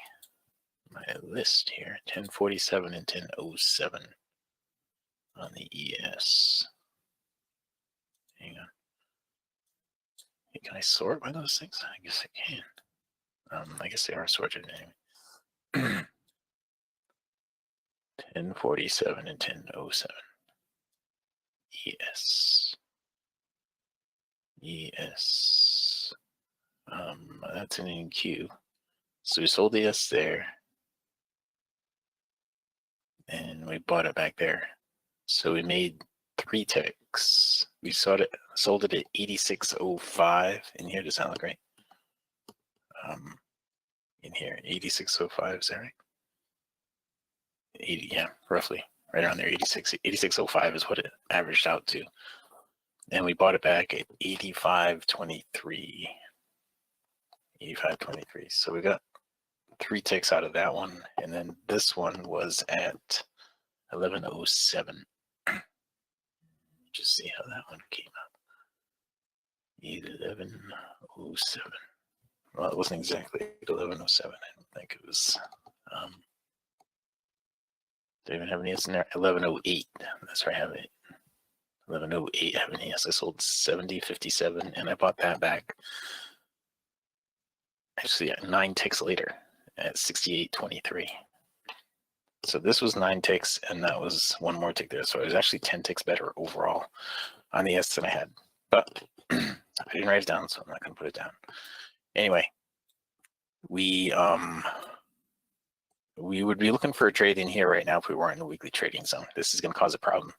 list here. 10:47 and 10:07 on the ES. Hang on. Hey, can I sort by those things? I guess I can. I guess they are sorted anyway. 10:47 and 10:07. ES. ES. That's an NQ. So we sold the ES there. And we bought it back there. So we made 3 ticks. We sold it at 86.05 in here. Does that look right? In here, 86.05, is that right? 80, yeah, roughly right around there. 86.05 is what it averaged out to. And we bought it back at 85.23. 85.23. So we got 3 ticks out of that one, and then this one was at 11.07. Just see how that one came out. 11.07. Well, it wasn't exactly 11.07. I don't think it was. Do I even have any S in there? 11.08. That's where I have it. 11.08. I have an ES. I sold 70.57, and I bought that back. Actually, 9 ticks later at 68.23. So this was 9 ticks, and that was 1 more tick there. So it was actually 10 ticks better overall on the S than I had. But I didn't write it down, so I'm not going to put it down. Anyway, we would be looking for a trade in here right now if we weren't in the weekly trading zone. This is going to cause a problem,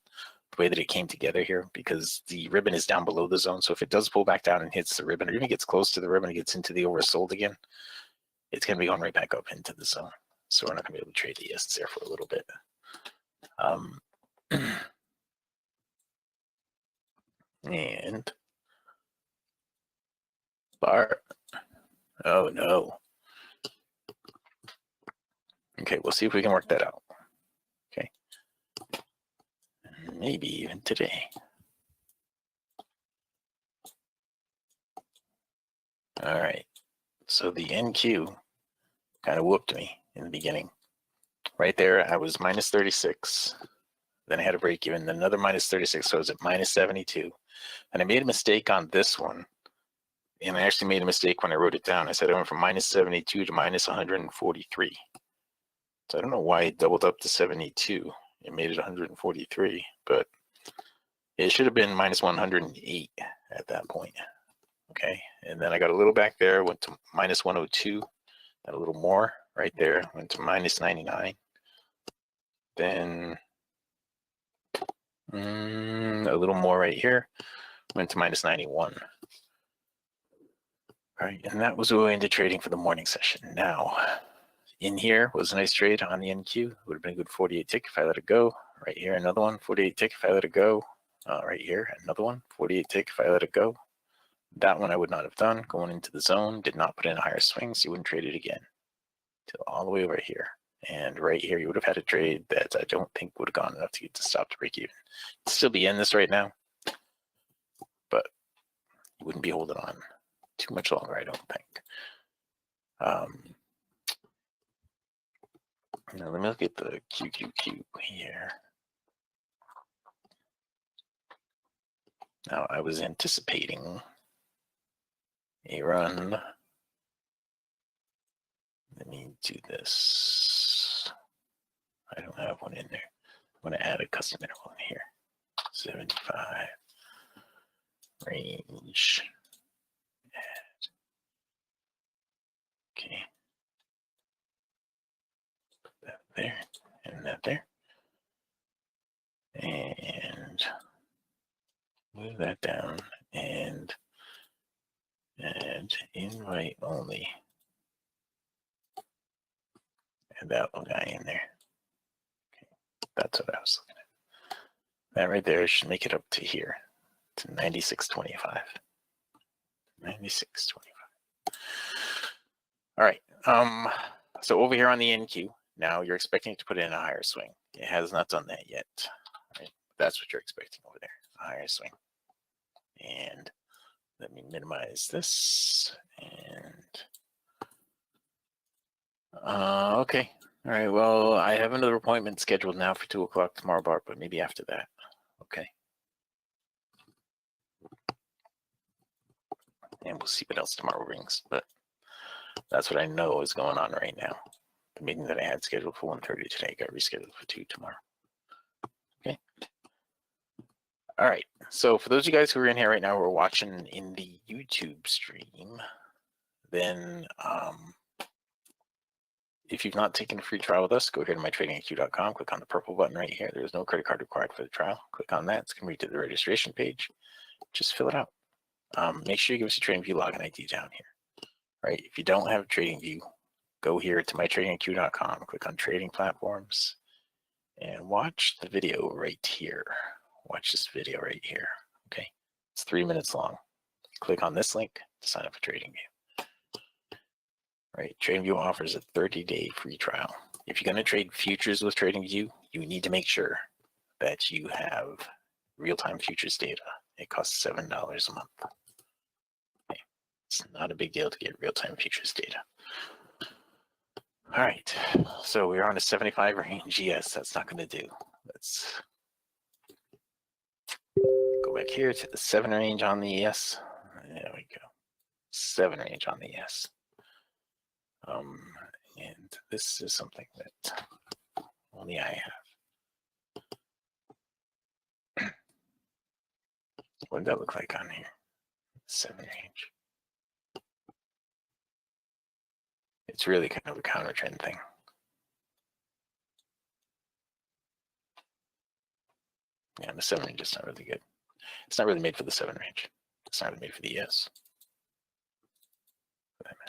the way that it came together here, because the ribbon is down below the zone. So if it does pull back down and hits the ribbon, or even gets close to the ribbon and gets into the oversold again, it's going to be going right back up into the zone. So we're not going to be able to trade the ES there for a little bit. And bar. Oh no. Okay, we'll see if we can work that out. Okay. Maybe even today. All right. So the NQ kind of whooped me in the beginning. Right there, I was minus 36. then I had a break even, then another minus 36, so I was at minus 72. And I made a mistake on this one. And I actually made a mistake when I wrote it down. I said I went from minus 72 to minus 143. So I don't know why it doubled up to 72. It made it 143, but it should have been minus 108 at that point. Okay, and then I got a little back there, went to minus 102, got a little more right there, went to minus 99. Then a little more right here, went to minus 91. All right, and that was way into trading for the morning session. Now, in here was a nice trade on the NQ. Would have been a good 48 tick if I let it go. Right here, another one, 48 tick if I let it go. Right here, another one, 48 tick if I let it go. That one I would not have done. Going into the zone, did not put in a higher swing, so you wouldn't trade it again. Till all the way over here. And right here, you would have had a trade that I don't think would have gone enough to get to stop to break even. You'd still be in this right now, but you wouldn't be holding on too much longer, I don't think. Now let me look at the QQQ here. Now I was anticipating a run. Let me do this. I don't have one in there. I'm going to add a custom interval in here. 75 range. Add. Okay. Put that there and that there. And move that down and add invite only. And that little guy in there. Okay. That's what I was looking at. That right there should make it up to here, to 96.25. 96.25. All right. So over here on the NQ, now you're expecting to put in a higher swing. It has not done that yet. Right? That's what you're expecting over there, a higher swing. And let me minimize this. And okay. All right. Well, I have another appointment scheduled now for 2 o'clock tomorrow, Bart, but maybe after that. Okay. And we'll see what else tomorrow brings. But that's what I know is going on right now. The meeting that I had scheduled for 1:30 today got rescheduled for 2 tomorrow. Okay. All right. So for those of you guys who are in here right now, who are watching in the YouTube stream, then if you've not taken a free trial with us, go here to mytradingIQ.com, click on the purple button right here. There's no credit card required for the trial. Click on that. It's going to lead to the registration page. Just fill it out. Make sure you give us a TradingView login ID down here. Right? If you don't have TradingView, go here to mytradingIQ.com, click on Trading Platforms, and watch the video right here. Watch this video right here. Okay, it's 3 minutes long. Click on this link to sign up for TradingView. Right, TradingView offers a 30-day free trial. If you're going to trade futures with TradingView, you need to make sure that you have real-time futures data. It costs $7 a month. Okay. It's not a big deal to get real-time futures data. All right, so we're on a 75 range. Yes, that's not going to do. Let's go back here to the 7 range on the ES. There we go. 7 range on the ES. And this is something that only I have. What did that look like on here? 7 range. It's really kind of a counter trend thing. Yeah, the 7 range is not really good. It's not really made for the 7 range. It's not really made for the ES. For that matter.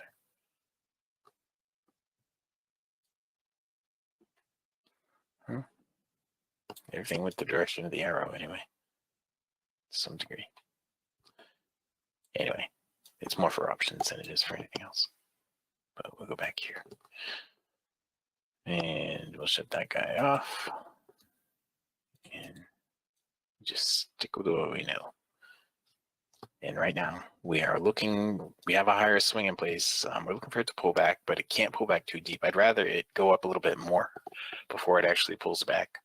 Everything with the direction of the arrow anyway, to some degree. Anyway, it's more for options than it is for anything else. But we'll go back here. And we'll shut that guy off. And just stick with what we know. And right now, we are looking, we have a higher swing in place. We're looking for it to pull back, but it can't pull back too deep. I'd rather it go up a little bit more before it actually pulls back.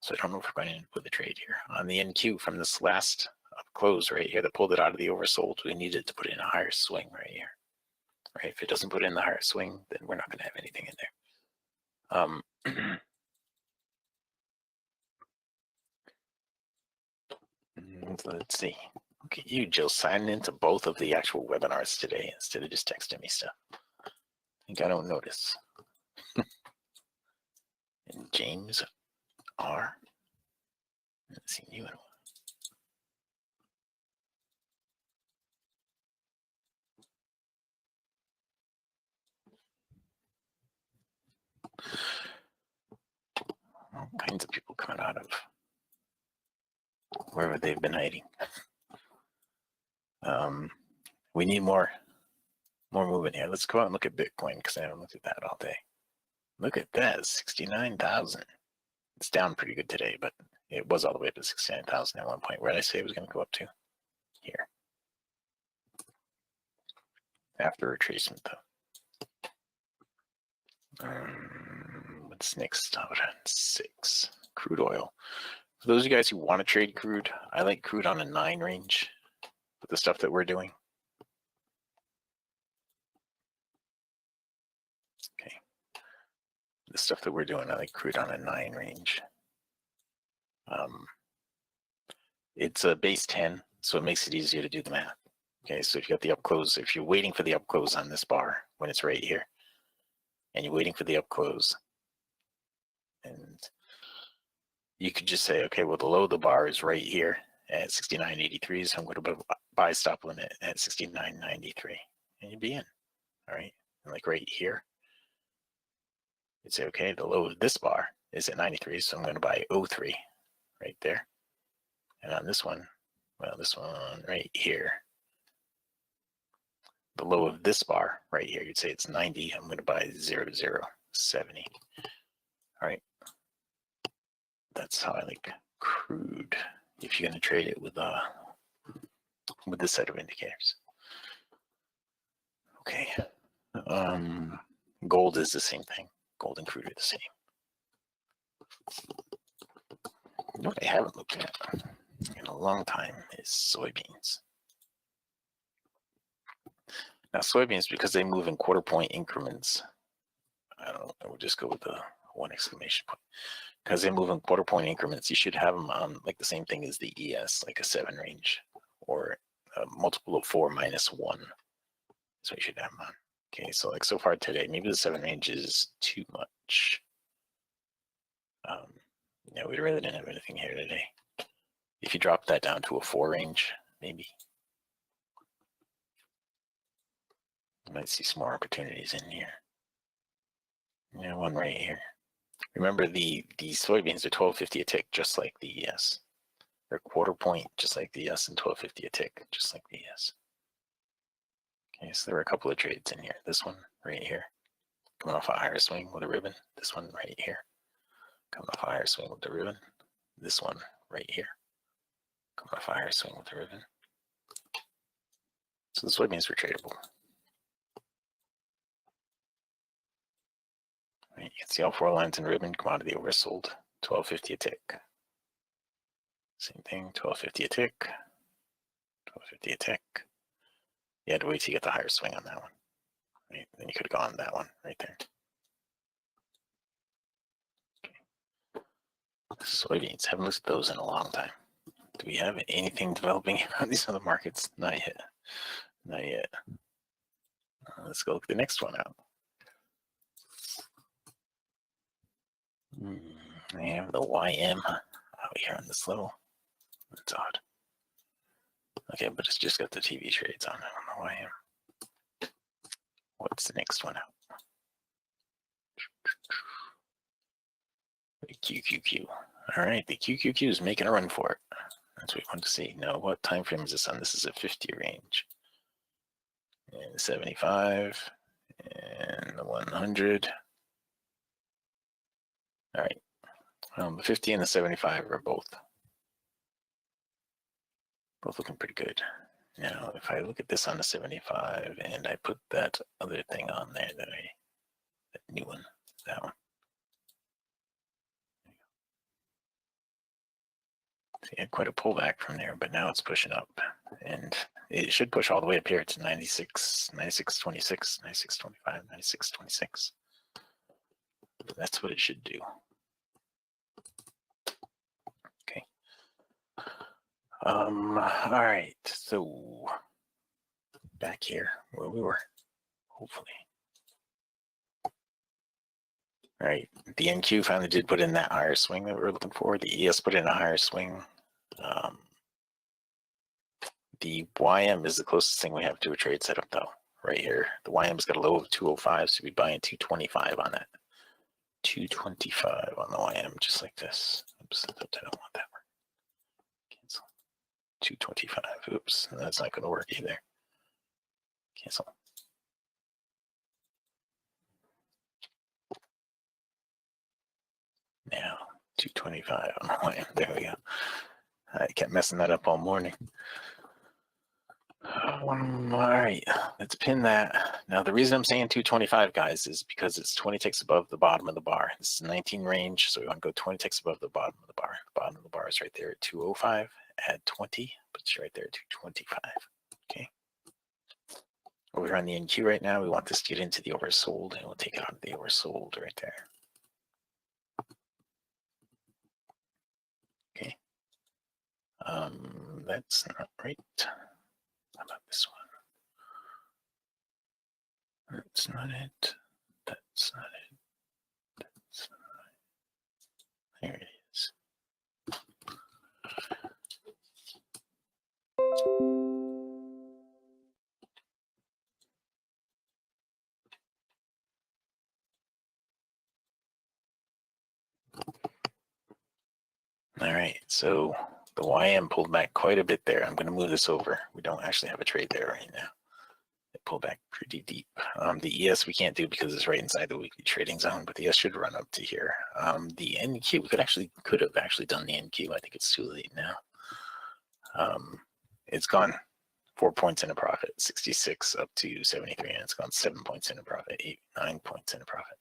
So I don't know if we're going to end with a trade here. On the NQ from this last close right here that pulled it out of the oversold, we needed to put in a higher swing right here. Right? If it doesn't put in the higher swing, then we're not going to have anything in there. Let's see. Look at you, Jill, signing into both of the actual webinars today instead of just texting me stuff. I think I don't notice. And James R. Let's see you in a while. All kinds of people coming out of wherever they've been hiding. We need more movement here. Let's go out and look at Bitcoin because I haven't looked at that all day. Look at that, 69,000. It's down pretty good today, but it was all the way up to 69,000 at one point. Where did I say it was going to go up to? Here. After retracement, though. What's next? 6. Crude oil. For those of you guys who want to trade crude, I like crude on a 9 range with the stuff that we're doing. Okay. The stuff that we're doing, I like crude on a 9 range. It's a base 10, so it makes it easier to do the math. Okay, so if you got the up close, if you're waiting for the up close on this bar when it's right here, and you're waiting for the up close, and you could just say, okay, well, the low of the bar is right here at 69.83, so I'm going to buy stop limit at 69.93, and you'd be in, all right? And like right here, you'd say, okay, the low of this bar is at 93, so I'm going to buy 03 right there. And on this one, well, this one right here, the low of this bar right here, you'd say it's 90. I'm going to buy 70. All right. That's how I like crude if you're going to trade it with this set of indicators. Okay. Gold is the same thing. Gold and crude are the same. You know what I haven't looked at in a long time is soybeans. Now, soybeans, because they move in quarter point increments, I don't know, we'll just go with the 1 exclamation point. Because they move in quarter point increments, you should have them on like the same thing as the ES, like a 7 range, or a multiple of 4 minus 1. So you should have them on. Okay, so like so far today, maybe the 7 range is too much. No, we really didn't have anything here today. If you drop that down to a 4 range, maybe. You might see some more opportunities in here. Yeah, one right here. Remember, the soybeans are 12.50 a tick, just like the ES. They're quarter point, just like the ES, and 12.50 a tick, just like the ES. Okay, so there were a couple of trades in here. This one right here, coming off a higher swing with a ribbon. This one right here, coming off a higher swing with the ribbon. This one right here, coming off a higher swing with the ribbon. So the soybeans were tradable. Right, you can see all 4 lines in ribbon, commodity oversold, 12.50 a tick. Same thing, 12.50 a tick, 12.50 a tick. You had to wait till you get the higher swing on that one. Right? Then you could have gone that one right there. Okay. Soybeans, haven't looked at those in a long time. Do we have anything developing on these other markets? Not yet. Not yet. Let's go look the next one out. I have the YM out here on this level. That's odd. Okay, but it's just got the TV trades on it. I don't know YM. What's the next one out? The QQQ. All right, the QQQ is making a run for it. That's what we want to see. Now, what time frame is this on? This is a 50 range. And 75 and the 100. All right. The 50 and the 75 are both looking pretty good. Now, if I look at this on the 75 and I put that other thing on there, that new one, that one. Yeah, quite a pullback from there, but now it's pushing up, and it should push all the way up here to 96, 96.26, 96.25, 96.26. That's what it should do. Okay. All right. So back here where we were, hopefully. All right. The NQ finally did put in that higher swing that we were looking for. The ES put in a higher swing. The YM is the closest thing we have to a trade setup, though. Right here, the YM's got a low of 205, so we'd buy in 225 on that. 225 on the YM, just like this. Oops, I don't want that one. Cancel. 225. Oops, that's not going to work either. Cancel. Now, 225 on the YM. There we go. I kept messing that up all morning. All right, let's pin that. Now, the reason I'm saying 225, guys, is because it's 20 ticks above the bottom of the bar. This is 19 range, so we want to go 20 ticks above the bottom of the bar. The bottom of the bar is right there at 205. Add 20, puts you right there at 225. Okay. Over here on the NQ right now, we want this to get into the oversold, and we'll take it out of the oversold right there. Okay. That's not right. How about this one? That's not it. That's not it. That's not it. There it is. All right, so the YM pulled back quite a bit there. I'm going to move this over. We don't actually have a trade there right now. It pulled back pretty deep. The ES we can't do because it's right inside the weekly trading zone, but the ES should run up to here. The NQ, we could have actually done the NQ. I think it's too late now. It's gone 4 points in a profit, 66 up to 73, and it's gone 7 points in a profit, 9 points in a profit.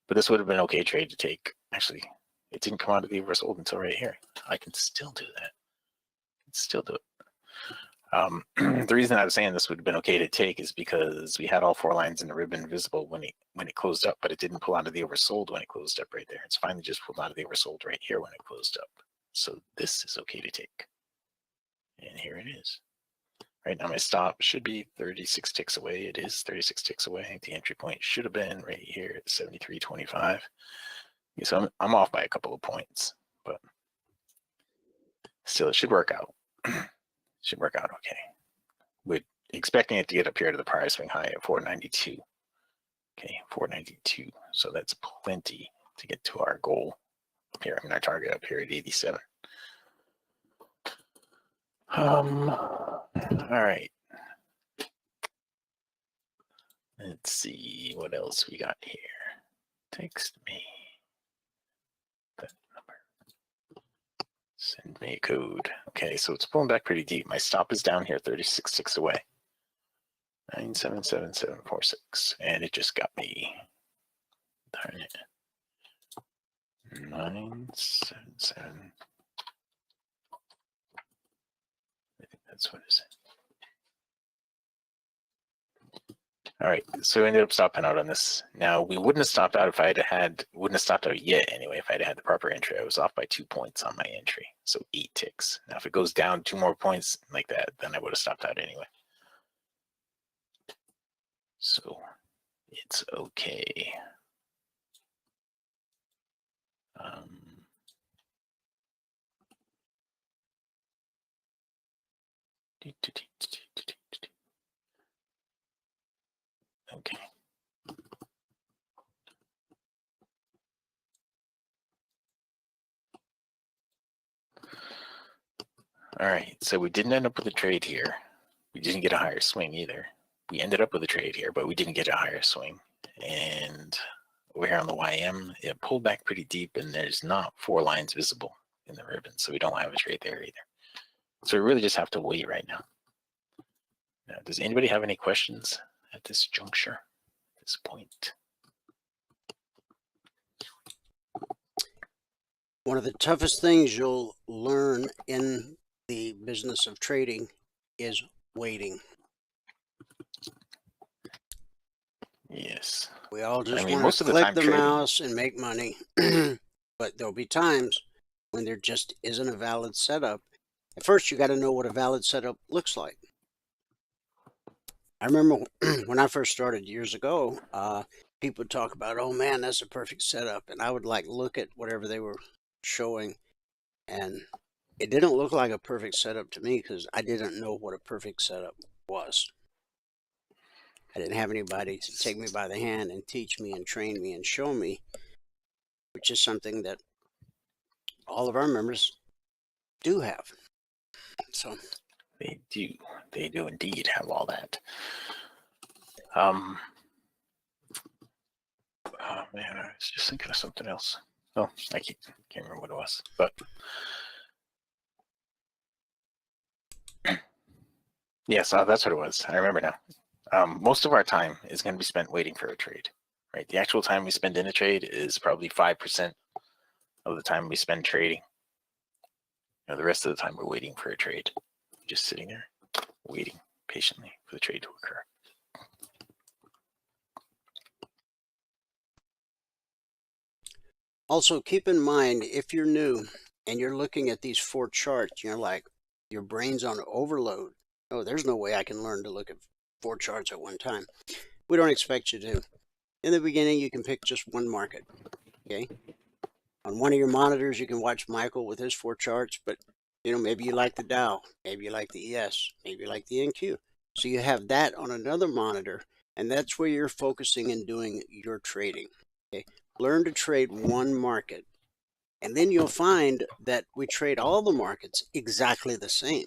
But this would have been an okay trade to take. Actually, it didn't come out of the oversold until right here. I can still do that. I can still do it. The reason I was saying this would have been okay to take is because we had all 4 lines in the ribbon visible when it closed up, but it didn't pull out of the oversold when it closed up right there. It's finally just pulled out of the oversold right here when it closed up. So this is okay to take. And here it is. Right now my stop should be 36 ticks away. It is 36 ticks away. The entry point should have been right here at 73.25. So I'm off by a couple of points, but still it should work out. Should work out okay. We're expecting it to get up here to the prior swing high at 492. Okay, 492. So that's plenty to get to our goal up here. I mean, our target up here at 87. All right. Let's see what else we got here. Text me that number. Send me a code. Okay, so it's pulling back pretty deep. My stop is down here 36 ticks away. 977746. And it just got me. Darn it. 977. I think that's what it is. All right, so we ended up stopping out on this. Now we wouldn't have stopped out if I wouldn't have stopped out yet anyway if I'd had the proper entry. I was off by 2 points on my entry, so 8 ticks. Now if it goes down 2 more points like that, then I would have stopped out anyway. So it's okay. Okay. All right, so we didn't end up with a trade here. We didn't get a higher swing either. We ended up with a trade here, but we didn't get a higher swing. And over here on the YM, it pulled back pretty deep, and there's not 4 lines visible in the ribbon, so we don't have a trade there either. So we really just have to wait right now. Now, does anybody have any questions at this juncture, at this point? One of the toughest things you'll learn in the business of trading is waiting. Yes. We all just I mean, want most to of the click time the trading, mouse and make money. But there'll be times when there just isn't a valid setup. At first, you got to know what a valid setup looks like. I remember when I first started years ago, people would talk about, oh man, that's a perfect setup. And I would like look at whatever they were showing, and it didn't look like a perfect setup to me because I didn't know what a perfect setup was. I didn't have anybody to take me by the hand and teach me and train me and show me, which is something that all of our members do have. So they do indeed have all that. Oh man, I was just thinking of something else. Oh, I can't remember what it was, but yes, that's what it was. I remember now. Most of our time is going to be spent waiting for a trade, right? The actual time we spend in a trade is probably 5% of the time we spend trading. The rest of the time we're waiting for a trade, just sitting there, waiting patiently for the trade to occur. also keep in mind, if you're new and you're looking at these 4 charts, you're like, your brain's on overload. Oh, there's no way I can learn to look at 4 charts at one time. We don't expect you to. In the beginning, you can pick just one market, okay? On one of your monitors, you can watch Michael with his 4 charts, but maybe you like the Dow, maybe you like the ES, maybe you like the NQ. So you have that on another monitor, and that's where you're focusing and doing your trading, okay? Learn to trade one market, and then you'll find that we trade all the markets exactly the same.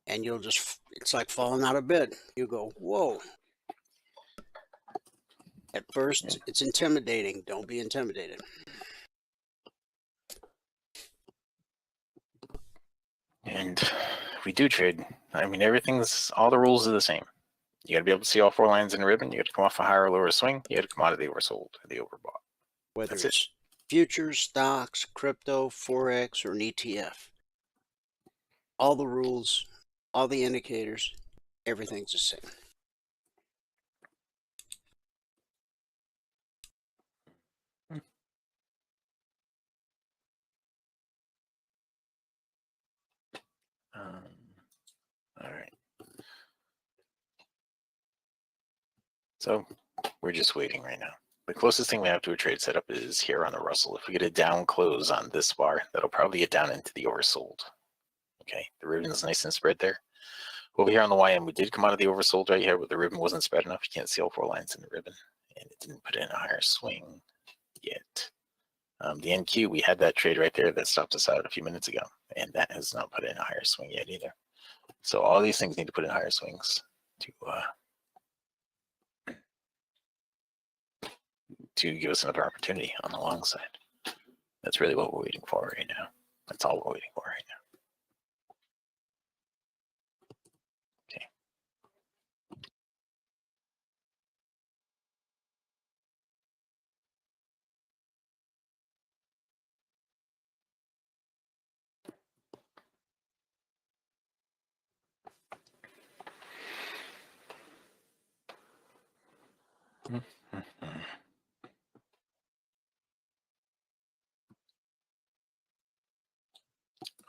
And it's like falling out of bed. You go, whoa. At first, it's intimidating. Don't be intimidated. And we do trade. I mean, all the rules are the same. You got to be able to see all 4 lines in the ribbon. You got to come off a higher or lower swing. You got to come out of the oversold, the overbought. Whether That's it's futures, stocks, crypto, Forex, or an ETF. All the rules, all the indicators, everything's the same. All right. So we're just waiting right now. The closest thing we have to a trade setup is here on the Russell. If we get a down close on this bar, that'll probably get down into the oversold. Okay, the ribbon is nice and spread there. Over here on the YM, we did come out of the oversold right here, but the ribbon wasn't spread enough. You can't see all 4 lines in the ribbon, and it didn't put in a higher swing yet. The NQ, we had that trade right there that stopped us out a few minutes ago, and that has not put in a higher swing yet either. So all these things need to put in higher swings to give us another opportunity on the long side. That's really what we're waiting for right now. That's all we're waiting for right now. Okay.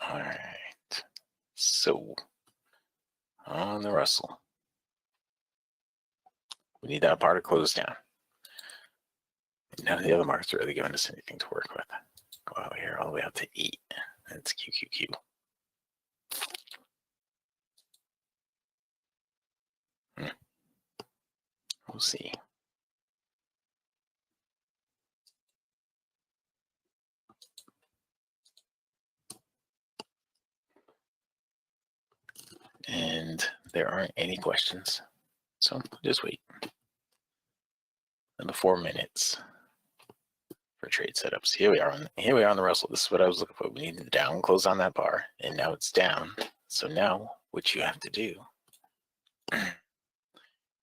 All right. So on the Russell, we need that bar to close down. None of the other markets are really giving us anything to work with. Go out here all the way out to 8. That's QQQ. We'll see. And there aren't any questions. So just wait. Another 4 minutes for trade setups. Here we are on the Russell. This is what I was looking for. We need the down close on that bar, and now it's down. So now what you have to do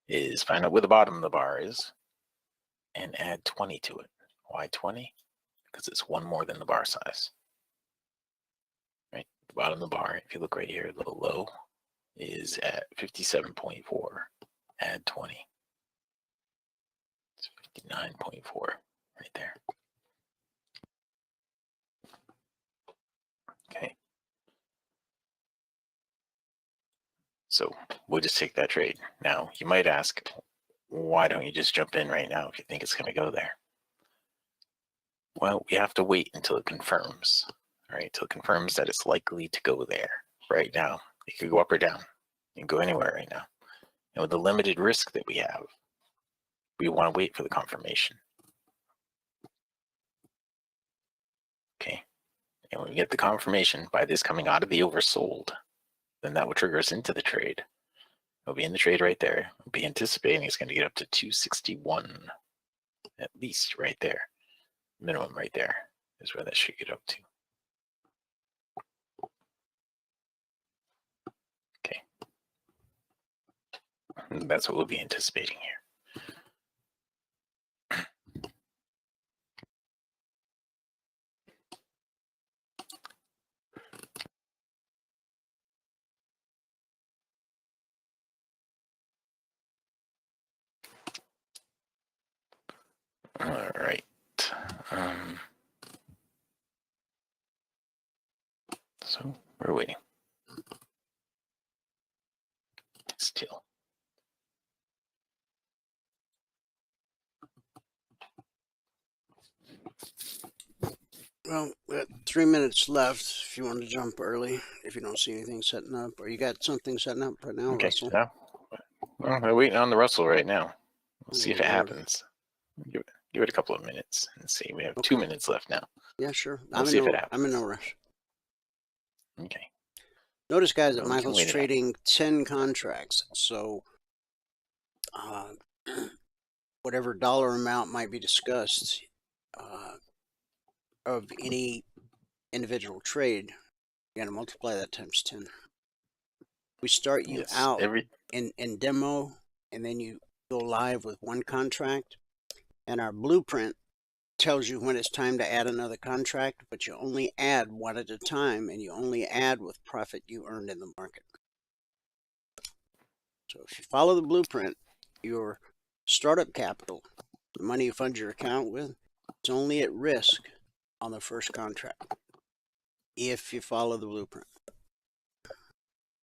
is find out where the bottom of the bar is and add 20 to it. Why 20? Because it's 1 more than the bar size. bottom of the bar, if you look right here, the low is at 57.4. Add 20. It's 59.4 right there. Okay. So we'll just take that trade. Now, you might ask, why don't you just jump in right now if you think it's going to go there? Well, we have to wait until it confirms, right? Until it confirms that it's likely to go there. Right now, it could go up or down. It can go anywhere right now. And with the limited risk that we have, we want to wait for the confirmation. Okay. And when we get the confirmation by this coming out of the oversold, then that will trigger us into the trade. We'll be in the trade right there. We'll be anticipating it's going to get up to 261, at least right there. Minimum right there is where that should get up to. Okay. And that's what we'll be anticipating here. All right. So we're waiting. Still. Well, we got 3 minutes left if you want to jump early, if you don't see anything setting up. Or you got something setting up right now, Okay. Russell? Now, well, we're waiting on the Russell right now. We'll see if it Lord. happens. Give it a couple of minutes and see. We have 2 minutes left now. Yeah, sure. We'll see if it happens. I'm in no rush. Okay. Notice, guys, that Well, we can Michael's wait it out. trading 10 contracts. So whatever dollar amount might be discussed of any individual trade, you got to multiply that times 10. We start you Yes, out in demo, and then you go live with one contract. And our blueprint tells you when it's time to add another contract, but you only add one at a time, and you only add with profit you earned in the market. So if you follow the blueprint, your startup capital, the money you fund your account with, it's only at risk on the first contract if you follow the blueprint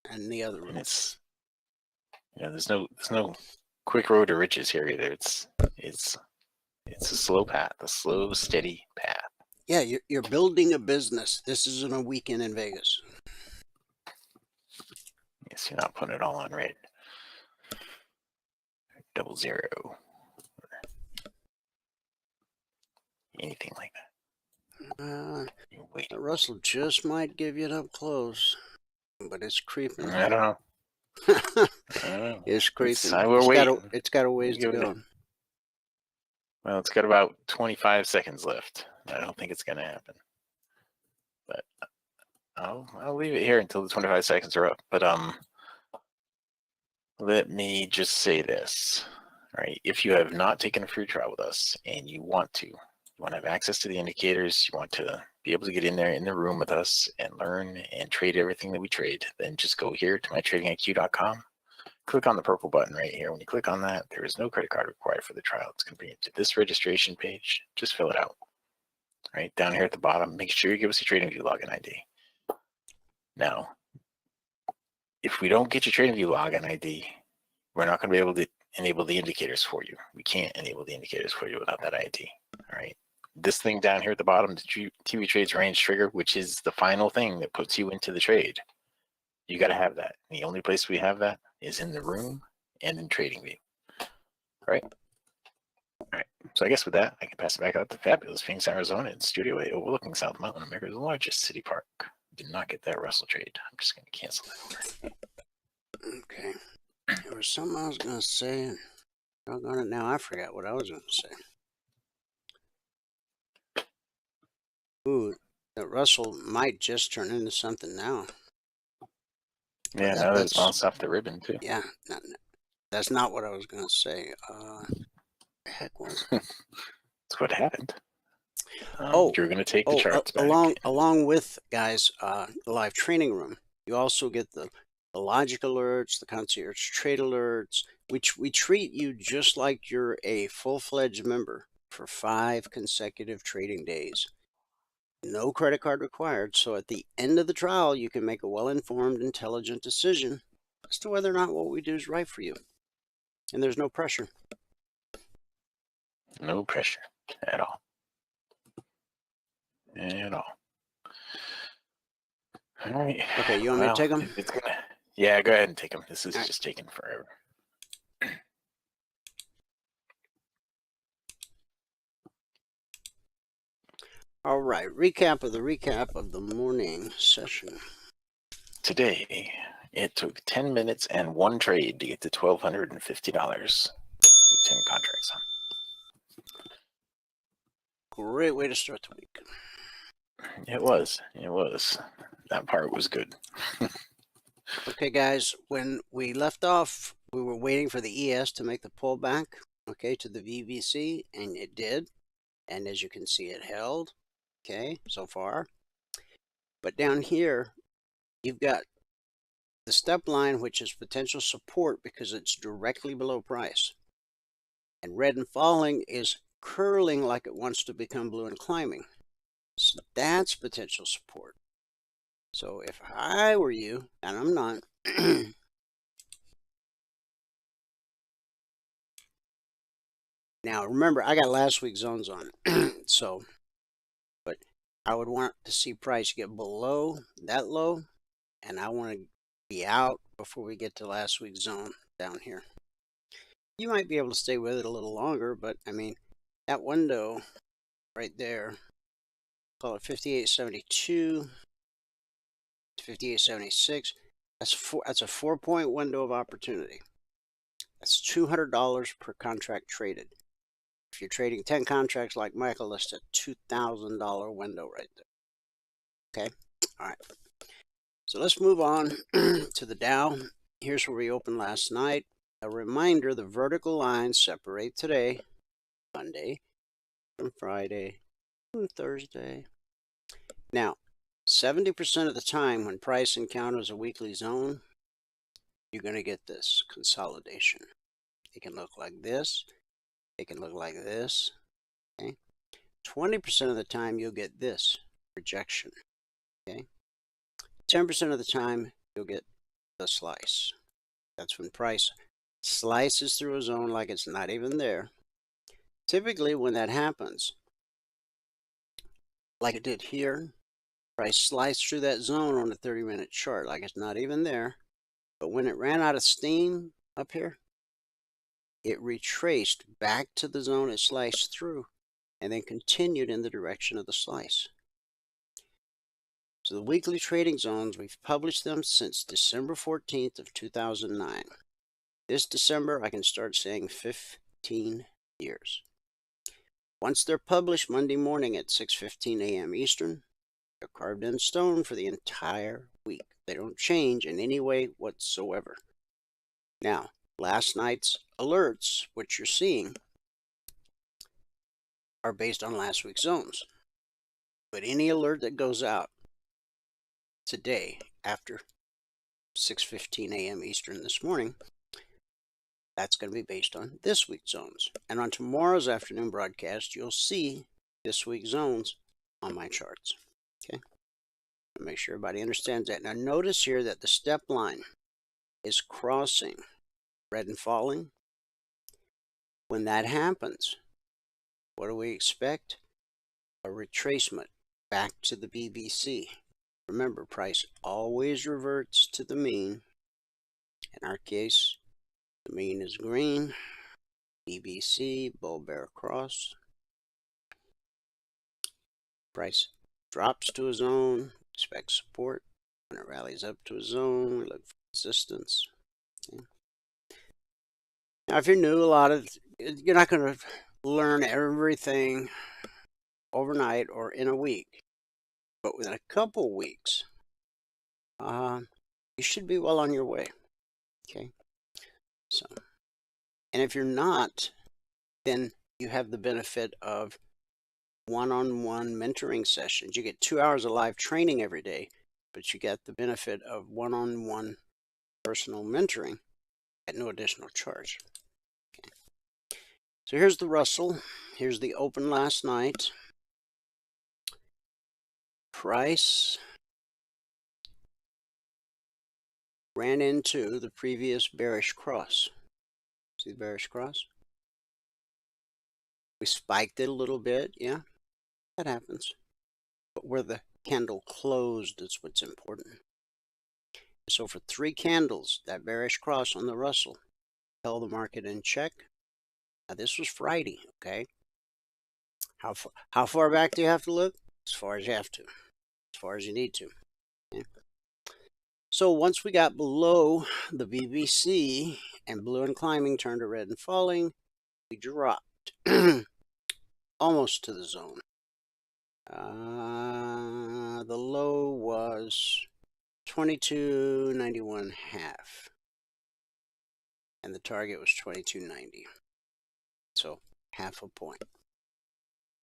and the other rules. There's no quick road to riches here either. It's a slow path, a slow, steady path. Yeah, you're building a business. This isn't a weekend in Vegas. Yes, you're not putting it all on red. 00. Anything like that. Russell just might give you it up close, but it's creeping. I don't know. It's creeping. It's got a ways to go. Well, it's got about 25 seconds left. I don't think it's going to happen. But I'll leave it here until the 25 seconds are up. But let me just say this. All right, if you have not taken a free trial with us and you want to have access to the indicators, you want to be able to get in there in the room with us and learn and trade everything that we trade, then just go here to mytradingiq.com. Click on the purple button right here. When you click on that, there is no credit card required for the trial. It's going to bring you to this registration page. Just fill it out. Right down here at the bottom, make sure you give us your TradingView login ID. Now, if we don't get your TradingView login ID, we're not going to be able to enable the indicators for you. We can't enable the indicators for you without that ID. All right. This thing down here at the bottom, the TV Trades Range Trigger, which is the final thing that puts you into the trade. You got to have that. The only place we have that is in the room and in TradingView. Right? All right. So I guess with that, I can pass it back out to fabulous Phoenix, Arizona, in Studio A, overlooking South Mountain, America's largest city park. Did not get that Russell trade. I'm just going to cancel that order. Okay. There was something I was going to say. Doggone it, now I forgot what I was going to say. Ooh, that Russell might just turn into something now. Yeah, now that it's bounced off the ribbon, too. Yeah, that's not what I was going to say. The heck was it? That's what happened. You're going to take the charts back. Along with, guys, the live training room, you also get the logic alerts, the concierge trade alerts, which we treat you just like you're a full-fledged member for 5 consecutive trading days. No credit card required, so at the end of the trial, you can make a well-informed, intelligent decision as to whether or not what we do is right for you. And there's no pressure. No pressure at all. At all. All right. Okay, you want me to take them? Yeah, go ahead and take them. This is just taking forever. All right, recap of the morning session. Today, it took 10 minutes and 1 trade to get to $1,250 with 10 contracts on. Great way to start the week. It was. That part was good. Okay, guys, when we left off, we were waiting for the ES to make the pullback, okay, to the VBC, and it did. And as you can see, it held, okay, so far. But down here, you've got the step line, which is potential support because it's directly below price. And red and falling is curling like it wants to become blue and climbing. So that's potential support. So if I were you, and I'm not, now remember, I got last week's zones on, so, but I would want to see price get below that low, and I want to be out before we get to last week's zone down here. You might be able to stay with it a little longer, but I mean, that window right there, call it 58.72 to 58.76. That's a 4-point window of opportunity. That's $200 per contract traded. If you're trading 10 contracts like Michael, that's a $2,000 window right there. Okay, all right. So let's move on to the Dow. Here's where we opened last night. A reminder, the vertical lines separate today, Monday, from Friday, and Thursday. Now, 70% of the time when price encounters a weekly zone, you're going to get this consolidation. It can look like this. It can look like this. Okay. 20% of the time, you'll get this rejection. Okay. 10% of the time, you'll get the slice. That's when price slices through a zone like it's not even there. Typically, when that happens, like it did here, price sliced through that zone on a 30-minute chart like it's not even there. But when it ran out of steam up here, it retraced back to the zone it sliced through and then continued in the direction of the slice. So the weekly trading zones, we've published them since December 14th of 2009. This December, I can start saying 15 years. Once they're published Monday morning at 6:15 a.m. Eastern, they're carved in stone for the entire week. They don't change in any way whatsoever. Now, last night's alerts, which you're seeing, are based on last week's zones. But any alert that goes out today after 6:15 a.m. Eastern this morning, that's going to be based on this week's zones. And on tomorrow's afternoon broadcast, you'll see this week's zones on my charts. Okay? Make sure everybody understands that. Now notice here that the step line is crossing red and falling. When that happens, what do we expect? A retracement back to the BBC. Remember, price always reverts to the mean. In our case, the mean is green. BBC, bull bear cross. Price drops to a zone, expect support. When it rallies up to a zone, we look for resistance. Okay. Now, if you're new, you're not going to learn everything overnight or in a week. But within a couple weeks, you should be well on your way. Okay. So, and if you're not, then you have the benefit of one-on-one mentoring sessions. You get 2 hours of live training every day, but you get the benefit of one-on-one personal mentoring at no additional charge. Okay. So here's the Russell. Here's the open last night. Price ran into the previous bearish cross. See the bearish cross? We spiked it a little bit, yeah, that happens. But where the candle closed is what's important. So for 3 candles, that bearish cross on the Russell held the market in check. Now this was Friday, okay? How far back do you have to look? As far as you have to, as far as you need to. Okay? So once we got below the BBC and blue and climbing turned to red and falling, we dropped almost to the zone. The low was 22.91 half, and the target was 22.90. So half a point.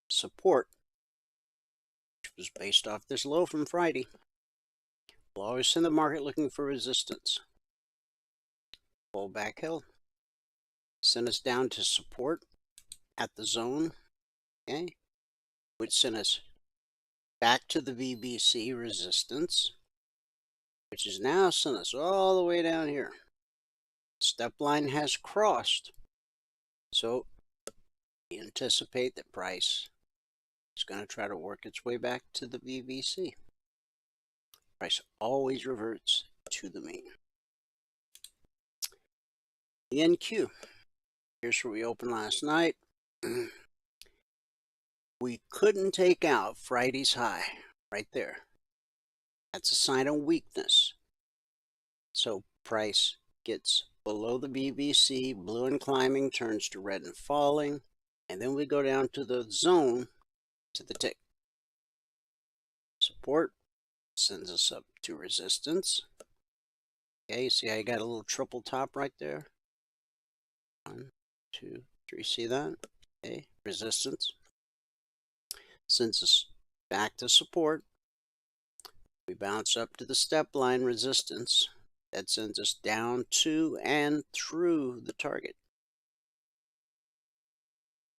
Support, which was based off this low from Friday, will always send the market looking for resistance. Pullback held, send us down to support at the zone, okay, which sent us back to the BBC resistance, which is now sent us all the way down here. Step line has crossed, so we anticipate that price is going to try to work its way back to the BBC. Price always reverts to the mean. The NQ. Here's where we opened last night. We couldn't take out Friday's high right there. That's a sign of weakness. So price gets below the BBC, blue and climbing turns to red and falling, and then we go down to the zone, to the tick. Support sends us up to resistance. Okay, you see I got a little triple top right there. 1, 2, 3, see that? Okay, resistance. Sends us back to support. We bounce up to the step line resistance. That sends us down to and through the target.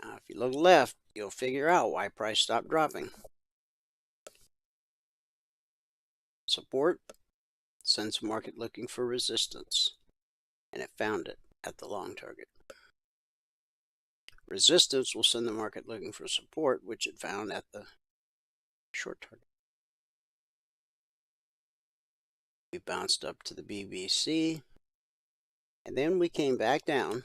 Now, if you look left, you'll figure out why price stopped dropping. Support sends the market looking for resistance, and it found it at the long target. Resistance will send the market looking for support, which it found at the short target. We bounced up to the BBC, and then we came back down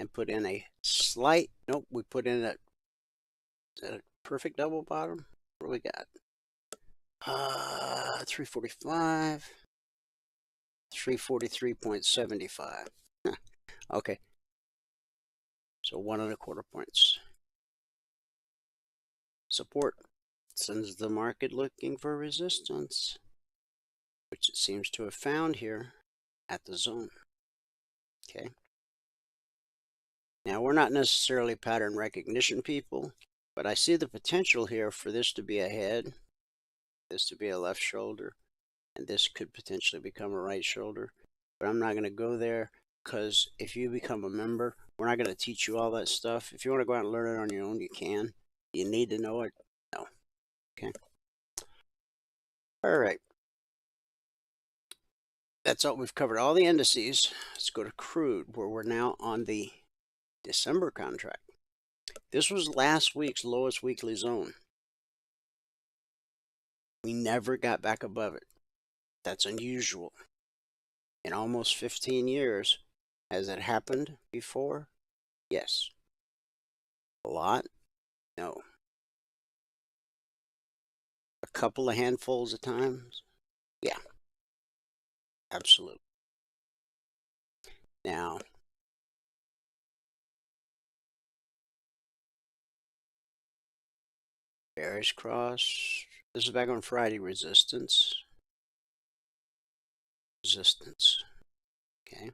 and put in a slight, nope, we put in a perfect double bottom. What do we got? 345, 343.75. Okay. So 1.25 points. Support sends the market looking for resistance, which it seems to have found here at the zone. Okay. Now, we're not necessarily pattern recognition people, but I see the potential here for this to be a head, this to be a left shoulder, and this could potentially become a right shoulder. But I'm not going to go there, because if you become a member, we're not going to teach you all that stuff. If you want to go out and learn it on your own, you can. You need to know it? No. Okay. All right. That's all. We've covered all the indices. Let's go to crude, where we're now on the December contract. This was last week's lowest weekly zone. We never got back above it. That's unusual. In almost 15 years, has it happened before? Yes. A lot? No. A couple of handfuls of times? Yeah. Absolutely. Now, bearish cross. This is back on Friday. Resistance. Resistance. Okay.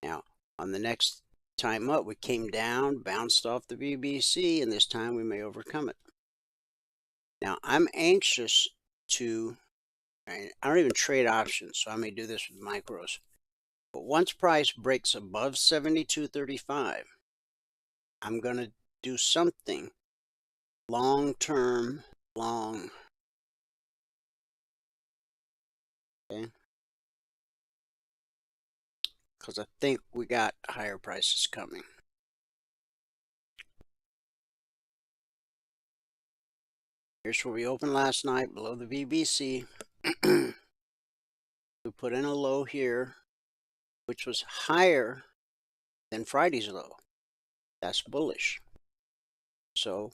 Now, on the next Time up, we came down, bounced off the BBC, and this time we may overcome it. Now, I'm anxious to, I don't even trade options, so I may do this with micros. But once price breaks above 72.35, I'm going to do something long-term, long. Okay? Because I think we got higher prices coming. Here's where we opened last night below the BBC. We put in a low here, which was higher than Friday's low. That's bullish. So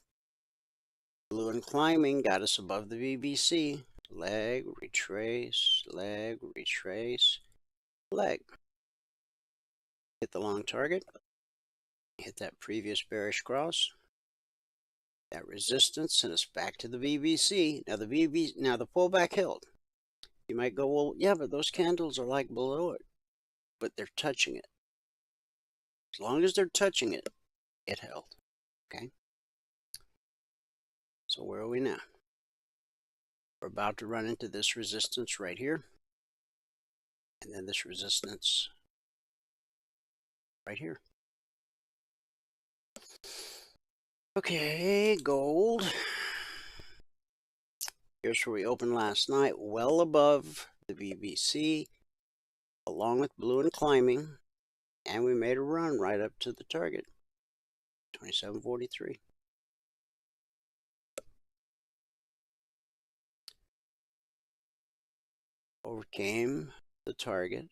blue and climbing got us above the BBC. Leg, retrace, leg, retrace, leg. Hit the long target. Hit that previous bearish cross. That resistance sent us back to the BBC. Now the pullback held. You might go, well, yeah, but those candles are like below it. But they're touching it. As long as they're touching it, it held. Okay? So where are we now? We're about to run into this resistance right here. And then this resistance right here. Okay, gold. Here's where we opened last night, well above the BBC, along with blue and climbing. And we made a run right up to the target, 27.43. Overcame the target,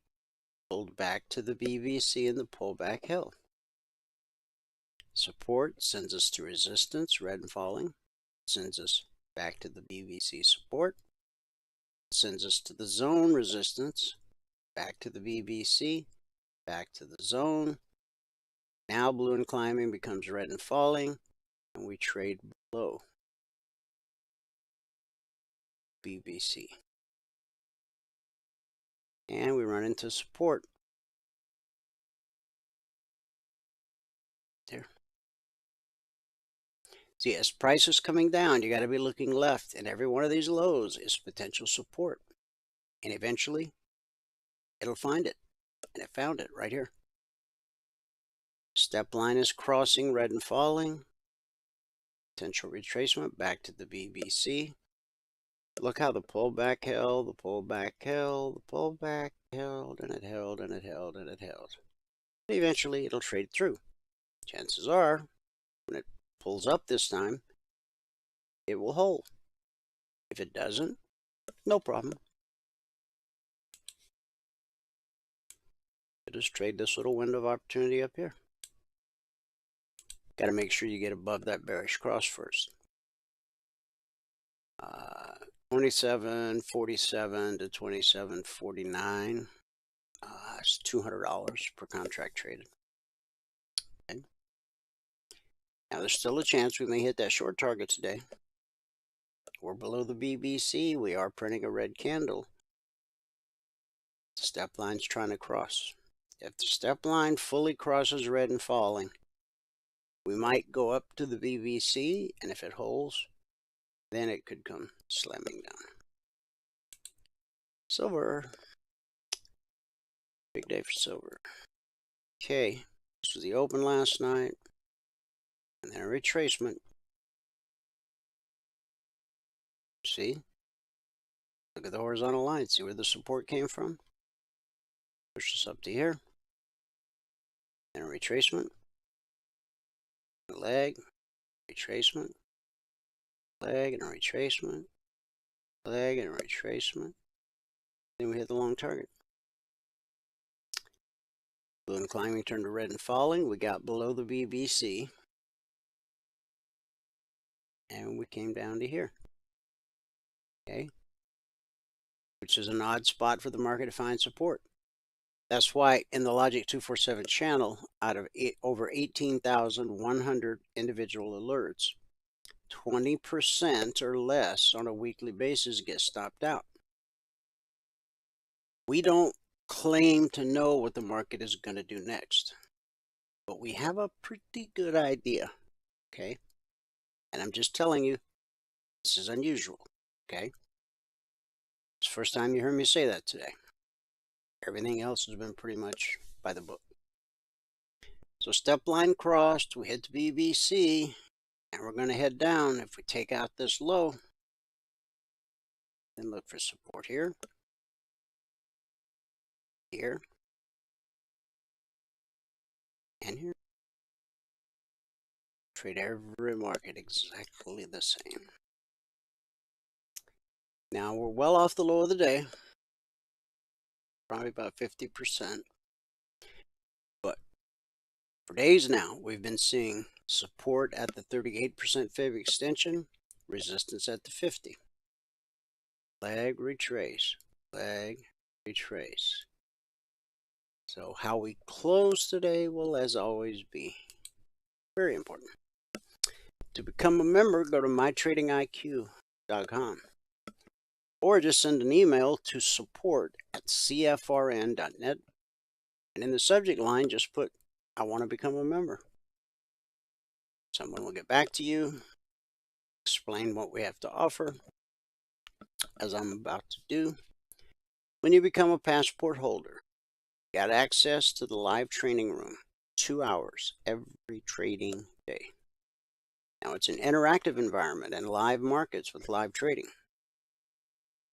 pulled back to the BBC, and the pullback held. Support sends us to resistance, red and falling. Sends us back to the BBC support. Sends us to the zone resistance, back to the BBC, back to the zone. Now blue and climbing becomes red and falling, and we trade below BBC. And we run into support. There. See, as price is coming down, you got to be looking left, and every one of these lows is potential support. And eventually, it'll find it. And it found it right here. Step line is crossing, red and falling. Potential retracement back to the BBC. Look how the pullback held, the pullback held, the pullback held, and it held, and it held, and it held. Eventually, it'll trade through. Chances are, when it pulls up this time, it will hold. If it doesn't, no problem. You just trade this little window of opportunity up here. Got to make sure you get above that bearish cross first. 27.47 to 27.49. It's $200 per contract traded. Okay. Now there's still a chance we may hit that short target today. We're below the BBC. We are printing a red candle. The step line's trying to cross. If the step line fully crosses red and falling, we might go up to the BBC, and if it holds, then it could come slamming down. Silver. Big day for silver. Okay, this was the open last night, and then a retracement. See? Look at the horizontal line. See where the support came from? Push this up to here. And a retracement. A leg. Retracement. Leg and a retracement. Leg and a retracement. Then we hit the long target. Blue and climbing turned to red and falling. We got below the BBC. And we came down to here. Okay. Which is an odd spot for the market to find support. That's why in the Logic 247 channel, out of over 18,100 individual alerts, 20% or less on a weekly basis get stopped out. We don't claim to know what the market is going to do next. but we have a pretty good idea, okay? And I'm just telling you, this is unusual, okay? It's the first time you heard me say that today. Everything else has been pretty much by the book. So step line crossed, we hit the BBC, and we're going to head down. If we take out this low, then look for support here, here, and here. Trade every market exactly the same. Now we're well off the low of the day, probably about 50%. But for days now, we've been seeing support at the 38% fib extension, resistance at the 50. Leg retrace, leg retrace. So how we close today will, as always, be very important. To become a member, go to mytradingiq.com or just send an email to support@cfrn.net, and in the subject line just put, "I want to become a member." Someone will get back to you, explain what we have to offer, as I'm about to do. When you become a passport holder, you got access to the live training room, 2 hours every trading day. Now, it's an interactive environment and live markets with live trading.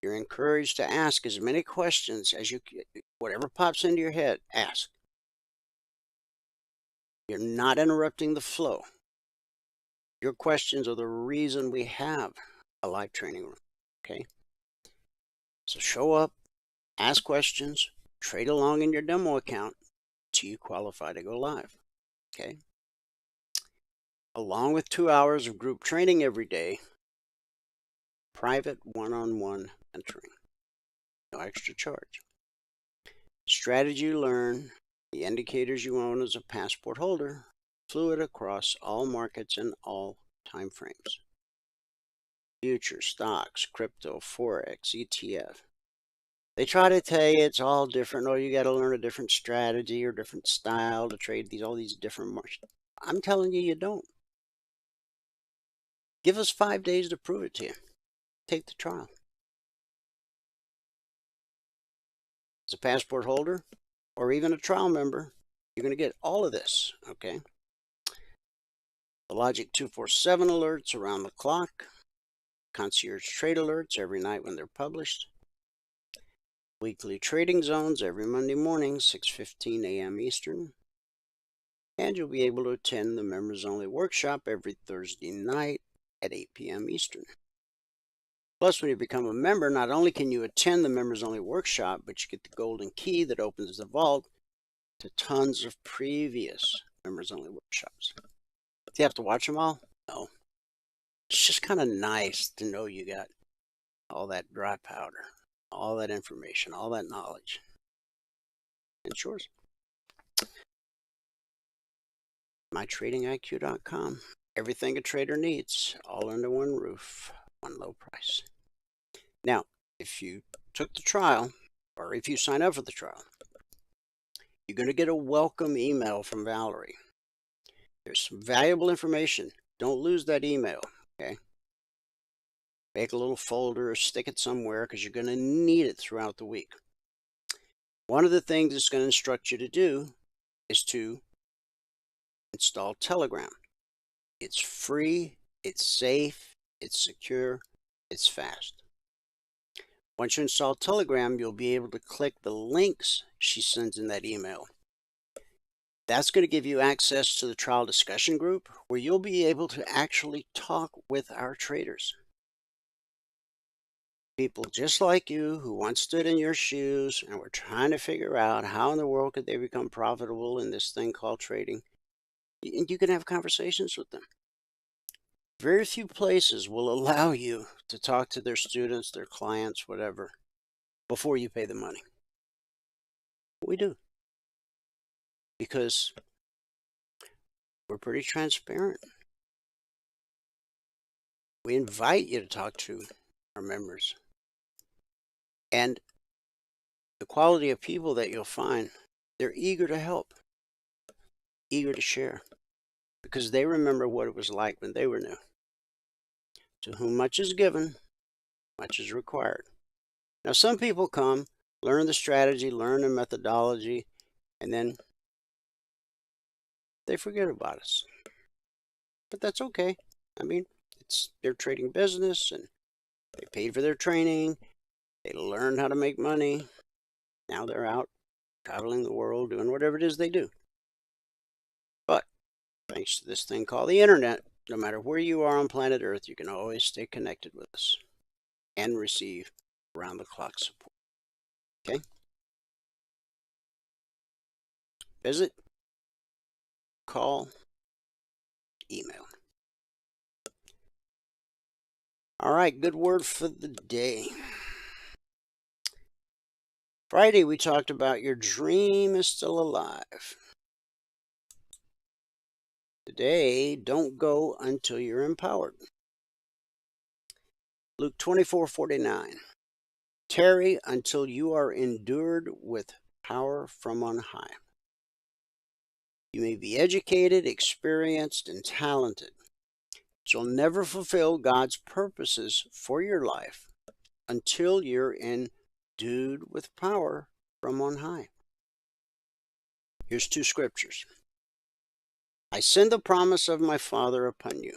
You're encouraged to ask as many questions as you can. Whatever pops into your head, ask. You're not interrupting the flow. Your questions are the reason we have a live training room, okay? So show up, ask questions, trade along in your demo account till you qualify to go live, okay? Along with 2 hours of group training every day, private one-on-one mentoring, no extra charge. Strategy you learn, the indicators you own as a passport holder, fluid across all markets and all time frames. Futures, stocks, crypto, Forex, ETF. They try to tell you it's all different, or you got to learn a different strategy or different style to trade all these different markets. I'm telling you, you don't. Give us 5 days to prove it to you. Take the trial. As a passport holder or even a trial member, you're going to get all of this, okay? The Logic 247 alerts around the clock, concierge trade alerts every night when they're published, weekly trading zones every Monday morning, 6:15 a.m. Eastern, and you'll be able to attend the members only workshop every Thursday night at 8 p.m. Eastern. Plus, when you become a member, not only can you attend the members only workshop, but you get the golden key that opens the vault to tons of previous members only workshops. Do you have to watch them all? No. It's just kind of nice to know you got all that dry powder, all that information, all that knowledge. It's yours. mytradingiq.com. Everything a trader needs, all under one roof, one low price. Now, if you took the trial, or if you sign up for the trial, you're going to get a welcome email from Valerie. There's some valuable information. Don't lose that email, okay? Make a little folder or stick it somewhere because you're going to need it throughout the week. One of the things it's going to instruct you to do is to install Telegram. It's free, it's safe, it's secure, it's fast. Once you install Telegram, you'll be able to click the links she sends in that email. That's going to give you access to the trial discussion group where you'll be able to actually talk with our traders. People just like you who once stood in your shoes and were trying to figure out how in the world could they become profitable in this thing called trading. And you can have conversations with them. Very few places will allow you to talk to their students, their clients, whatever, before you pay the money. We do. Because we're pretty transparent. We invite you to talk to our members. And the quality of people that you'll find, they're eager to help. eager to share because they remember what it was like when they were new. To whom much is given, much is required. Now, some people come, learn the strategy, learn the methodology, and then they forget about us. But that's okay. I mean, it's their trading business, and they paid for their training. They learned how to make money. Now they're out traveling the world, doing whatever it is they do. But thanks to this thing called the internet, no matter where you are on planet Earth, you can always stay connected with us and receive round-the-clock support. Okay? Visit, call, email. All right, good word for the day. Friday, we talked about your dream is still alive. Today, don't go until you're empowered. Luke 24:49. Tarry until you are endued with power from on high. You may be educated, experienced, and talented, but you'll never fulfill God's purposes for your life until you're endued with power from on high. Here's 2 scriptures. I send the promise of my Father upon you,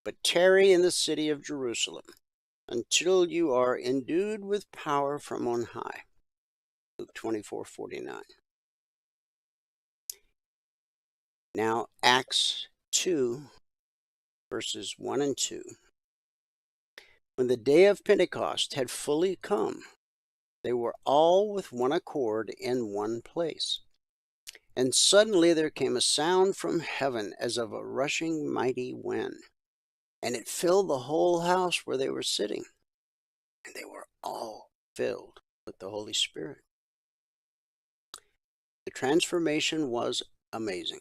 but tarry in the city of Jerusalem until you are endued with power from on high. Luke 24:49. Now, Acts 2, verses 1 and 2. When the day of Pentecost had fully come, they were all with one accord in one place. And suddenly there came a sound from heaven as of a rushing mighty wind, and it filled the whole house where they were sitting. And they were all filled with the Holy Spirit. The transformation was amazing.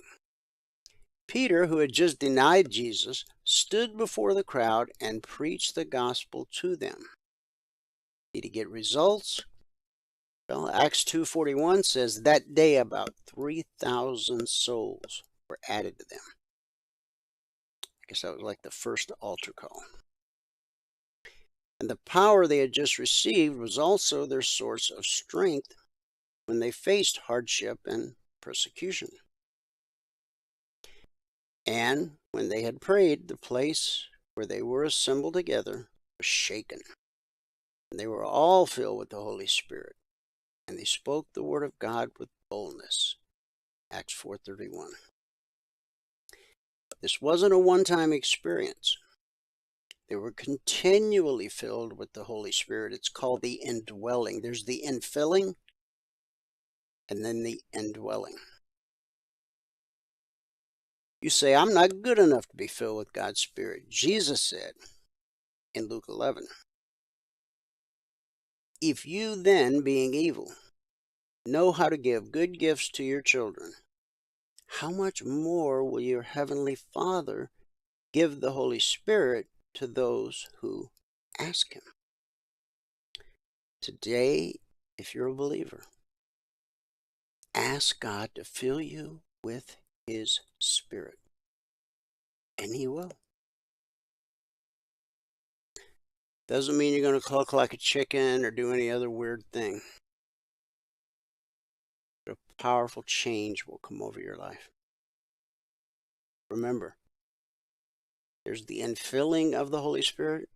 Peter, who had just denied Jesus, stood before the crowd and preached the gospel to them. Did he get results? Well, Acts 2:41 says that day about 3,000 souls were added to them. I guess that was like the first altar call. And the power they had just received was also their source of strength when they faced hardship and persecution. And when they had prayed, the place where they were assembled together was shaken. And they were all filled with the Holy Spirit, and they spoke the word of God with boldness. Acts 4:31. This wasn't a one-time experience. They were continually filled with the Holy Spirit. It's called the indwelling. There's the infilling and then the indwelling. You say, I'm not good enough to be filled with God's Spirit. Jesus said in Luke 11, if you then, being evil, know how to give good gifts to your children, how much more will your heavenly Father give the Holy Spirit to those who ask him? Today, if you're a believer, ask God to fill you with his Spirit, and he will. Doesn't mean you're going to cluck like a chicken or do any other weird thing. But a powerful change will come over your life. Remember, there's the infilling of the Holy Spirit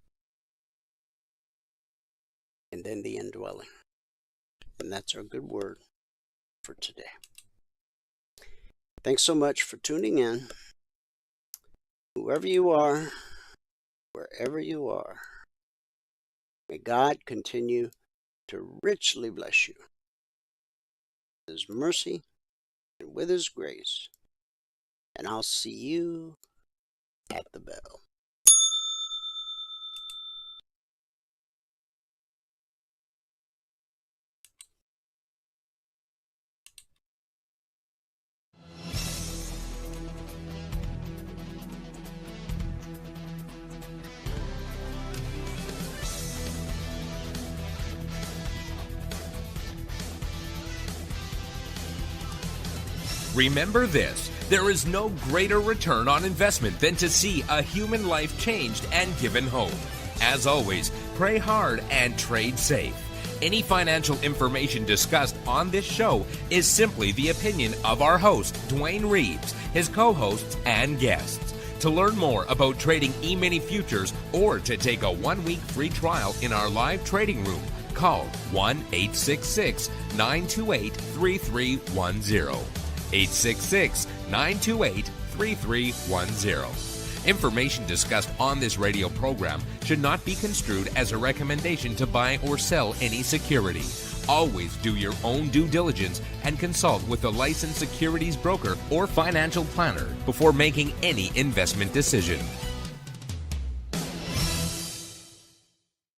and then the indwelling. And that's our good word for today. Thanks so much for tuning in. Whoever you are, wherever you are, may God continue to richly bless you with his mercy and with his grace. And I'll see you at the bell. Remember this, there is no greater return on investment than to see a human life changed and given hope. As always, pray hard and trade safe. Any financial information discussed on this show is simply the opinion of our host, Dwayne Reeves, his co-hosts, and guests. To learn more about trading E-mini futures or to take a 1-week free trial in our live trading room, call 1-866-928-3310. 866-928-3310. Information discussed on this radio program should not be construed as a recommendation to buy or sell any security. Always do your own due diligence and consult with a licensed securities broker or financial planner before making any investment decision.